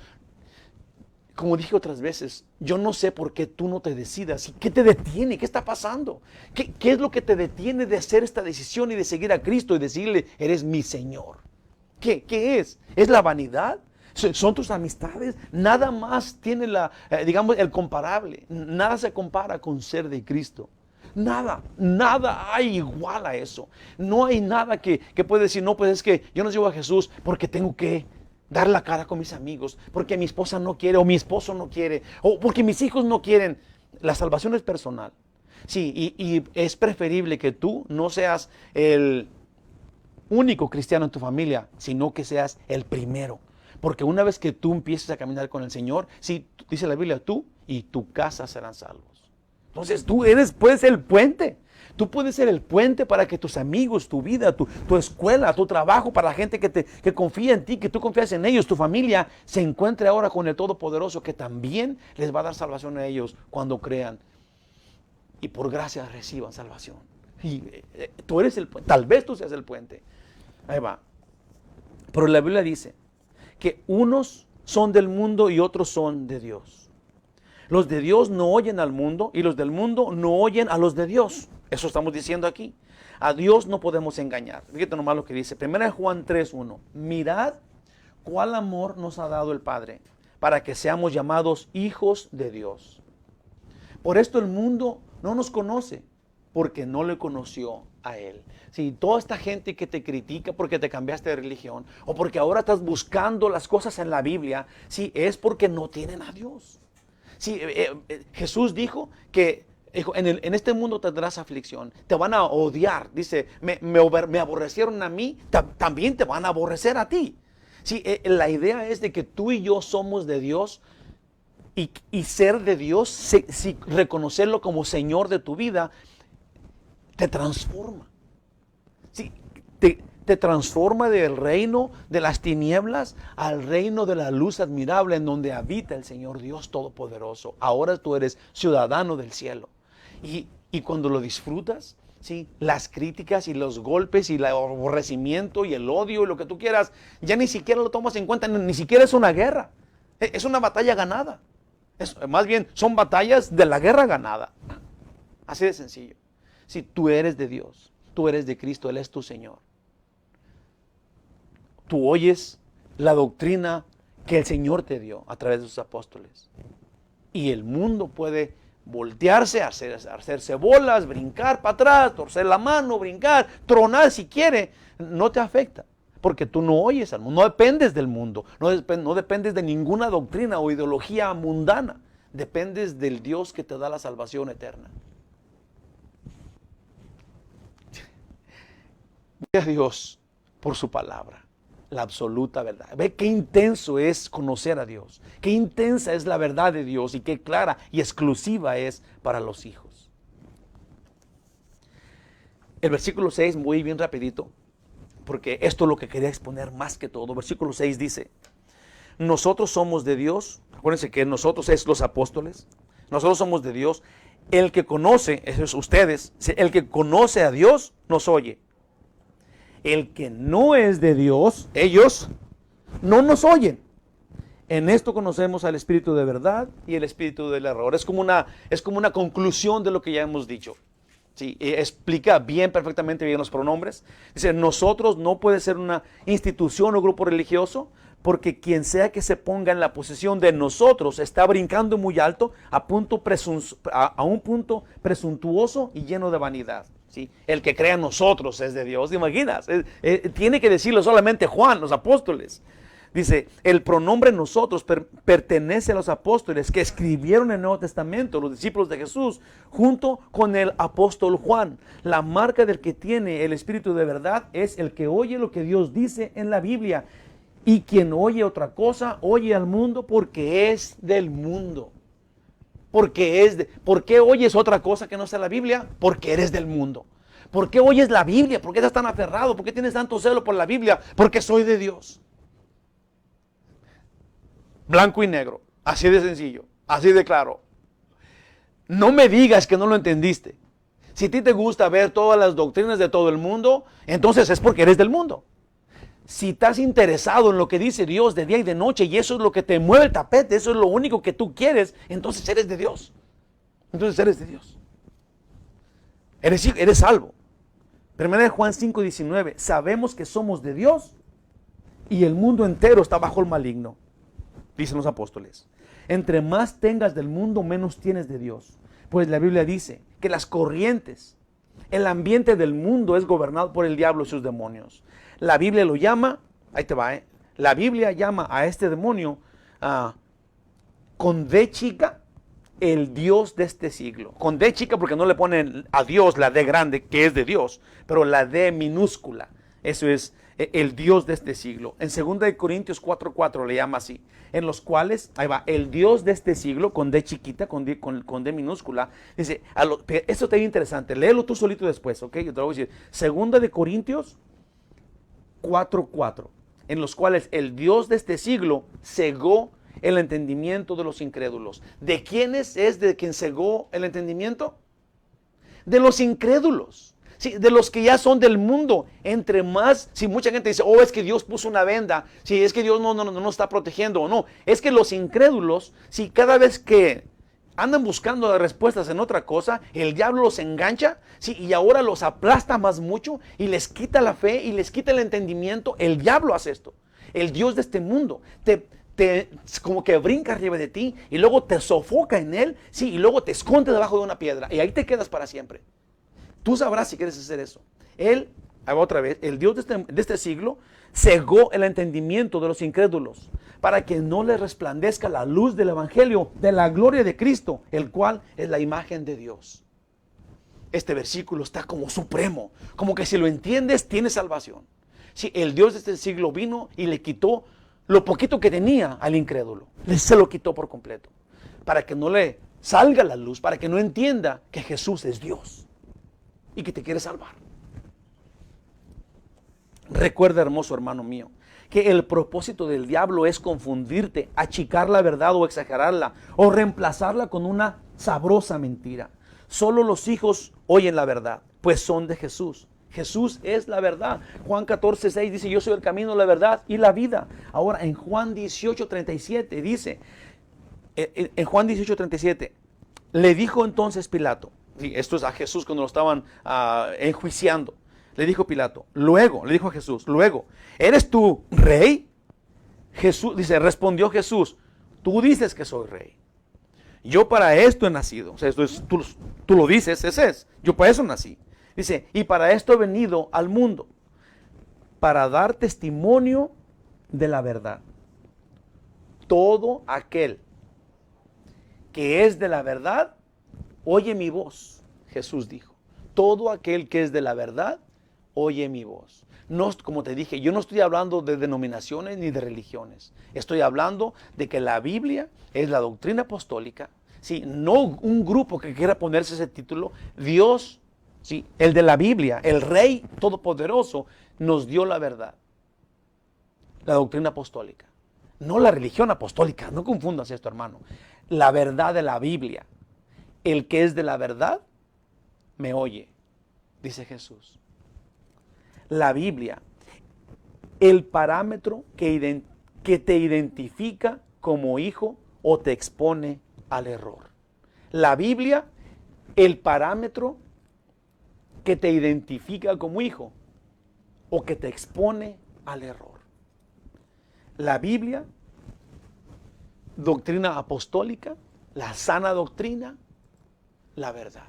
como dije otras veces, yo no sé por qué tú no te decidas. ¿Qué te detiene? ¿Qué está pasando? ¿Qué es lo que te detiene de hacer esta decisión y de seguir a Cristo y decirle, eres mi Señor? ¿Qué es? ¿Es la vanidad? ¿Son tus amistades? Nada más tiene el comparable. Nada se compara con ser de Cristo. Nada hay igual a eso. No hay nada que puede decir, no, pues es que yo no sigo a Jesús porque tengo que dar la cara con mis amigos, porque mi esposa no quiere, o mi esposo no quiere, o porque mis hijos no quieren. La salvación es personal. Sí, y es preferible que tú no seas el único cristiano en tu familia, sino que seas el primero. Porque una vez que tú empieces a caminar con el Señor, sí, dice la Biblia, tú y tu casa serán salvos. Entonces puedes ser el puente. Tú puedes ser el puente para que tus amigos, tu vida, tu escuela, tu trabajo, para la gente que confía en ti, que tú confías en ellos, tu familia, se encuentre ahora con el Todopoderoso, que también les va a dar salvación a ellos cuando crean. Y por gracia reciban salvación. Y tú eres el puente. Tal vez tú seas el puente. Ahí va. Pero la Biblia dice que unos son del mundo y otros son de Dios. Los de Dios no oyen al mundo y los del mundo no oyen a los de Dios. Eso estamos diciendo aquí. A Dios no podemos engañar. Fíjate nomás lo que dice. 1 Juan 3:1. Mirad cuál amor nos ha dado el Padre para que seamos llamados hijos de Dios. Por esto el mundo no nos conoce, porque no le conoció a Él. Si toda esta gente que te critica porque te cambiaste de religión o porque ahora estás buscando las cosas en la Biblia, sí, es porque no tienen a Dios. Sí, Jesús dijo que en este mundo tendrás aflicción, te van a odiar. Dice, me aborrecieron a mí, también te van a aborrecer a ti. Sí, la idea es de que tú y yo somos de Dios. Y ser de Dios, si reconocerlo como Señor de tu vida, te transforma. Sí, te transforma del reino de las tinieblas al reino de la luz admirable en donde habita el Señor Dios Todopoderoso. Ahora tú eres ciudadano del cielo. Y cuando lo disfrutas, ¿sí? Las críticas y los golpes y el aborrecimiento y el odio y lo que tú quieras, ya ni siquiera lo tomas en cuenta, ni siquiera es una guerra. Es una batalla ganada. Más bien, son batallas de la guerra ganada. Así de sencillo. Si tú eres de Dios, tú eres de Cristo, Él es tu Señor. Tú oyes la doctrina que el Señor te dio a través de sus apóstoles. Y el mundo puede voltearse, hacerse bolas, brincar para atrás, torcer la mano, brincar, tronar si quiere. No te afecta. Porque tú no oyes al mundo, no dependes del mundo, no dependes de ninguna doctrina o ideología mundana, dependes del Dios que te da la salvación eterna. Ve a Dios por su palabra, la absoluta verdad. Ve qué intenso es conocer a Dios, qué intensa es la verdad de Dios y qué clara y exclusiva es para los hijos. El versículo 6, muy bien rapidito, porque esto es lo que quería exponer más que todo. Versículo 6 dice, nosotros somos de Dios. Acuérdense que nosotros es los apóstoles. Nosotros somos de Dios. El que conoce, eso es ustedes, el que conoce a Dios nos oye. El que no es de Dios, ellos no nos oyen. En esto conocemos al espíritu de verdad y el espíritu del error. Es como una conclusión de lo que ya hemos dicho. Sí, explica bien, perfectamente bien los pronombres. Dice, nosotros no puede ser una institución o grupo religioso, porque quien sea que se ponga en la posición de nosotros está brincando muy alto a un punto presuntuoso y lleno de vanidad. ¿Sí? El que crea en nosotros es de Dios, ¿te imaginas? Tiene que decirlo solamente Juan, los apóstoles. Dice, el pronombre nosotros pertenece a los apóstoles que escribieron el Nuevo Testamento, los discípulos de Jesús, junto con el apóstol Juan. La marca del que tiene el Espíritu de verdad es el que oye lo que Dios dice en la Biblia. Y quien oye otra cosa, oye al mundo porque es del mundo. ¿Por qué oyes otra cosa que no sea la Biblia? Porque eres del mundo. ¿Por qué oyes la Biblia? ¿Por qué estás tan aferrado? ¿Por qué tienes tanto celo por la Biblia? Porque soy de Dios. Blanco y negro, así de sencillo, así de claro. No me digas que no lo entendiste. Si a ti te gusta ver todas las doctrinas de todo el mundo, entonces es porque eres del mundo. Si estás interesado en lo que dice Dios de día y de noche y eso es lo que te mueve el tapete, eso es lo único que tú quieres, entonces eres de Dios. Entonces eres de Dios. Eres salvo. 1 Juan 5:19, sabemos que somos de Dios y el mundo entero está bajo el maligno. Dicen los apóstoles, entre más tengas del mundo, menos tienes de Dios. Pues la Biblia dice que las corrientes, el ambiente del mundo es gobernado por el diablo y sus demonios. La Biblia lo llama, ahí te va, la Biblia llama a este demonio con D chica, el Dios de este siglo. Con D chica porque no le ponen a Dios la D grande, que es de Dios, pero la D minúscula, eso es el Dios de este siglo. En 2 Corintios 4:4 le llama así, en los cuales, ahí va, el Dios de este siglo, con D chiquita, con D minúscula, dice, esto está bien interesante, léelo tú solito después, ok, yo te lo voy a decir. 2 Corintios 4:4, en los cuales el Dios de este siglo cegó el entendimiento de los incrédulos. ¿De quiénes es de quien cegó el entendimiento? De los incrédulos. sí, de los que ya son del mundo. Entre más, si mucha gente dice, oh, es que Dios puso una venda, si es que Dios no está protegiendo, o no, es que los incrédulos, si cada vez que andan buscando las respuestas en otra cosa, el diablo los engancha, sí, y ahora los aplasta más mucho y les quita la fe y les quita el entendimiento. El diablo hace esto. El Dios de este mundo te como que brinca arriba de ti y luego te sofoca en él, sí, y luego te esconde debajo de una piedra y ahí te quedas para siempre. Tú sabrás si quieres hacer eso. Él, otra vez, el Dios de este siglo cegó el entendimiento de los incrédulos para que no les resplandezca la luz del evangelio de la gloria de Cristo, el cual es la imagen de Dios. Este versículo está como supremo, como que si lo entiendes tienes salvación. Si el Dios de este siglo vino y le quitó lo poquito que tenía al incrédulo, se lo quitó por completo, para que no le salga la luz, para que no entienda que Jesús es Dios y que te quiere salvar. Recuerda, hermoso hermano mío, que el propósito del diablo es confundirte, achicar la verdad o exagerarla, o reemplazarla con una sabrosa mentira. Solo los hijos oyen la verdad, pues son de Jesús. Jesús es la verdad. Juan 14:6 dice, yo soy el camino, la verdad y la vida. Ahora en Juan 18:37 dice, en Juan 18:37, le dijo entonces Pilato, y esto es a Jesús cuando lo estaban enjuiciando, le dijo Pilato, le dijo a Jesús, luego, ¿eres tú rey? Jesús dice, respondió Jesús, tú dices que soy rey. Yo para esto he nacido. O sea, esto es, tú lo dices, ese es. Yo para eso nací. Dice, y para esto he venido al mundo, para dar testimonio de la verdad. Todo aquel que es de la verdad, oye mi voz, Jesús dijo. Todo aquel que es de la verdad, oye mi voz. No, como te dije, yo no estoy hablando de denominaciones ni de religiones. Estoy hablando de que la Biblia es la doctrina apostólica. Sí, no un grupo que quiera ponerse ese título. Dios, sí, el de la Biblia, el Rey Todopoderoso, nos dio la verdad. La doctrina apostólica. No la religión apostólica. No confundas esto, hermano. La verdad de la Biblia. El que es de la verdad, me oye, dice Jesús. La Biblia, el parámetro que te identifica como hijo o te expone al error. La Biblia, el parámetro que te identifica como hijo o que te expone al error. La Biblia, doctrina apostólica, la sana doctrina, la verdad.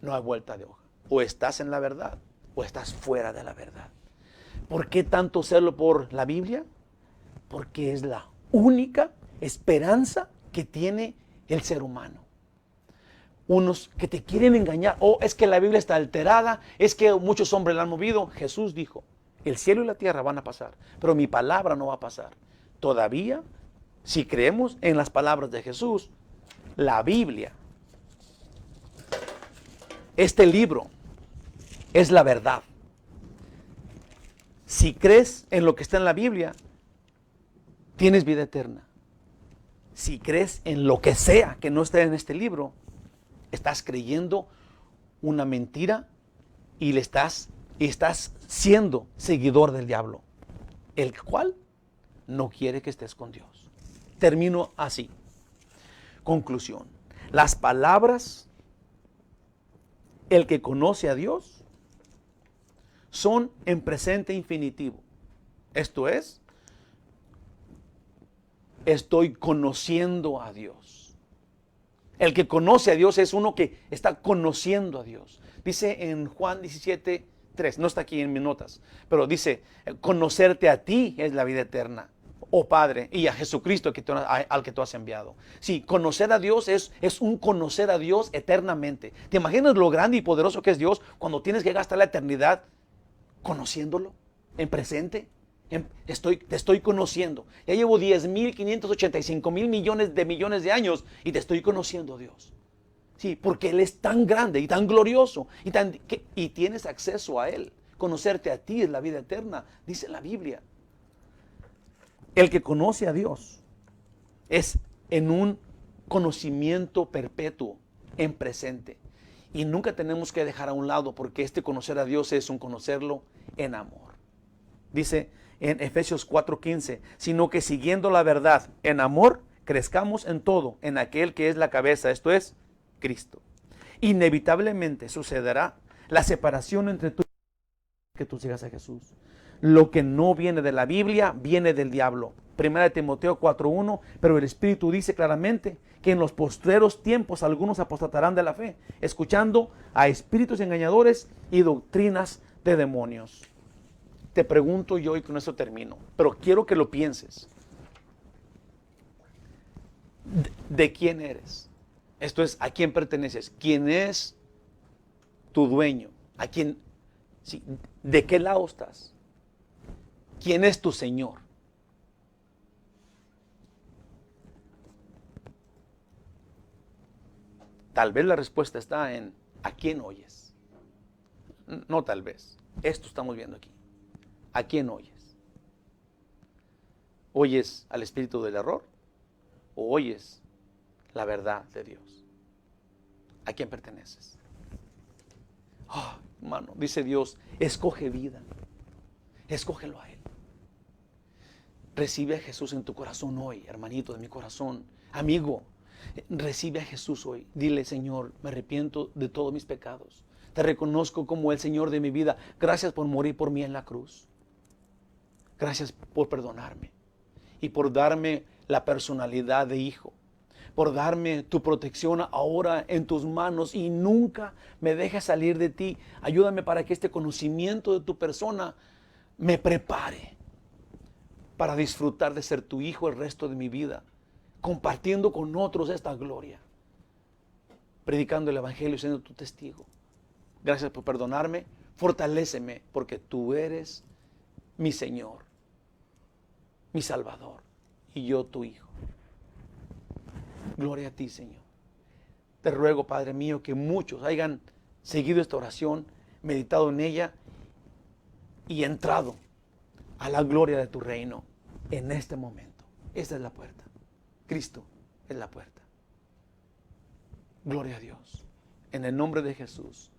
No hay vuelta de hoja. O estás en la verdad o estás fuera de la verdad. ¿Por qué tanto celo por la Biblia? Porque es la única esperanza que tiene el ser humano. Unos que te quieren engañar, es que la Biblia está alterada, es que muchos hombres la han movido. Jesús dijo, el cielo y la tierra van a pasar, pero mi palabra no va a pasar. Todavía, si creemos en las palabras de Jesús, la Biblia, este libro, es la verdad. Si crees en lo que está en la Biblia, tienes vida eterna. Si crees en lo que sea que no esté en este libro, estás creyendo una mentira y estás siendo seguidor del diablo, el cual no quiere que estés con Dios. Termino así. Conclusión. Las palabras, el que conoce a Dios, son en presente infinitivo. Esto es, estoy conociendo a Dios. El que conoce a Dios es uno que está conociendo a Dios. Dice en Juan 17:3, no está aquí en mis notas, pero dice, conocerte a ti es la vida eterna, oh Padre, y a Jesucristo al que tú has enviado. Sí, conocer a Dios es un conocer a Dios eternamente. ¿Te imaginas lo grande y poderoso que es Dios cuando tienes que gastar la eternidad conociéndolo en presente? Te estoy conociendo. Ya llevo 10,585,000 millones de años y te estoy conociendo, Dios. Sí, porque Él es tan grande y tan glorioso y tienes acceso a Él. Conocerte a ti es la vida eterna, dice la Biblia. El que conoce a Dios es en un conocimiento perpetuo, en presente. Y nunca tenemos que dejar a un lado, porque este conocer a Dios es un conocerlo en amor. Dice en Efesios 4:15, sino que siguiendo la verdad en amor, crezcamos en todo, en aquel que es la cabeza, esto es, Cristo. Inevitablemente sucederá la separación entre tú y que tú sigas a Jesús. Lo que no viene de la Biblia, viene del diablo. 1 Timoteo 4:1, pero el Espíritu dice claramente que en los postreros tiempos algunos apostatarán de la fe, escuchando a espíritus engañadores y doctrinas de demonios. Te pregunto yo, y con esto termino, pero quiero que lo pienses. ¿De quién eres? Esto es, ¿a quién perteneces? ¿Quién es tu dueño? ¿A quién? Sí, ¿de qué lado estás? ¿Quién es tu Señor? Tal vez la respuesta está en ¿a quién oyes? No tal vez. Esto estamos viendo aquí. ¿A quién oyes? ¿Oyes al espíritu del error? ¿O oyes la verdad de Dios? ¿A quién perteneces? Oh, hermano, dice Dios, escoge vida. Escógelo a Él. Recibe a Jesús en tu corazón hoy, hermanito de mi corazón. Amigo, recibe a Jesús hoy. Dile, Señor, me arrepiento de todos mis pecados. Te reconozco como el Señor de mi vida. Gracias por morir por mí en la cruz. Gracias por perdonarme y por darme la personalidad de hijo. Por darme tu protección ahora en tus manos y nunca me dejes salir de ti. Ayúdame para que este conocimiento de tu persona me prepare para disfrutar de ser tu hijo el resto de mi vida, compartiendo con otros esta gloria, predicando el evangelio y siendo tu testigo. Gracias por perdonarme, fortaléceme porque tú eres mi Señor, mi Salvador y yo tu hijo. Gloria a ti, Señor. Te ruego, Padre mío, que muchos hayan seguido esta oración, meditado en ella y entrado a la gloria de tu reino en este momento. Esta es la puerta. Cristo es la puerta. Gloria a Dios. En el nombre de Jesús.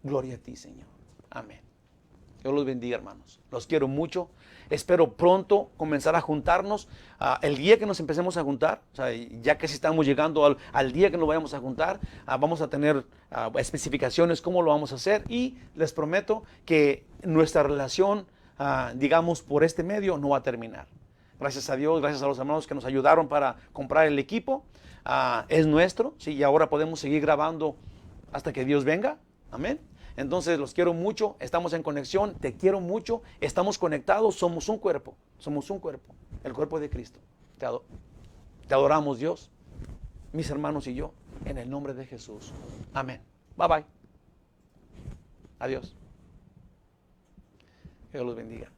Gloria a ti, Señor. Amén. Dios los bendiga, hermanos. Los quiero mucho. Espero pronto comenzar a juntarnos. El día que nos empecemos a juntar, o sea, ya que si estamos llegando al día que nos vayamos a juntar, vamos a tener especificaciones cómo lo vamos a hacer y les prometo que nuestra relación, digamos, por este medio no va a terminar. Gracias a Dios, gracias a los hermanos que nos ayudaron para comprar el equipo. Es nuestro, ¿sí? Y ahora podemos seguir grabando hasta que Dios venga. Amén. Entonces los quiero mucho, estamos en conexión, te quiero mucho, estamos conectados, somos un cuerpo, el cuerpo de Cristo. Te adoramos, Dios, mis hermanos y yo, en el nombre de Jesús. Amén. Bye bye. Adiós. Dios los bendiga.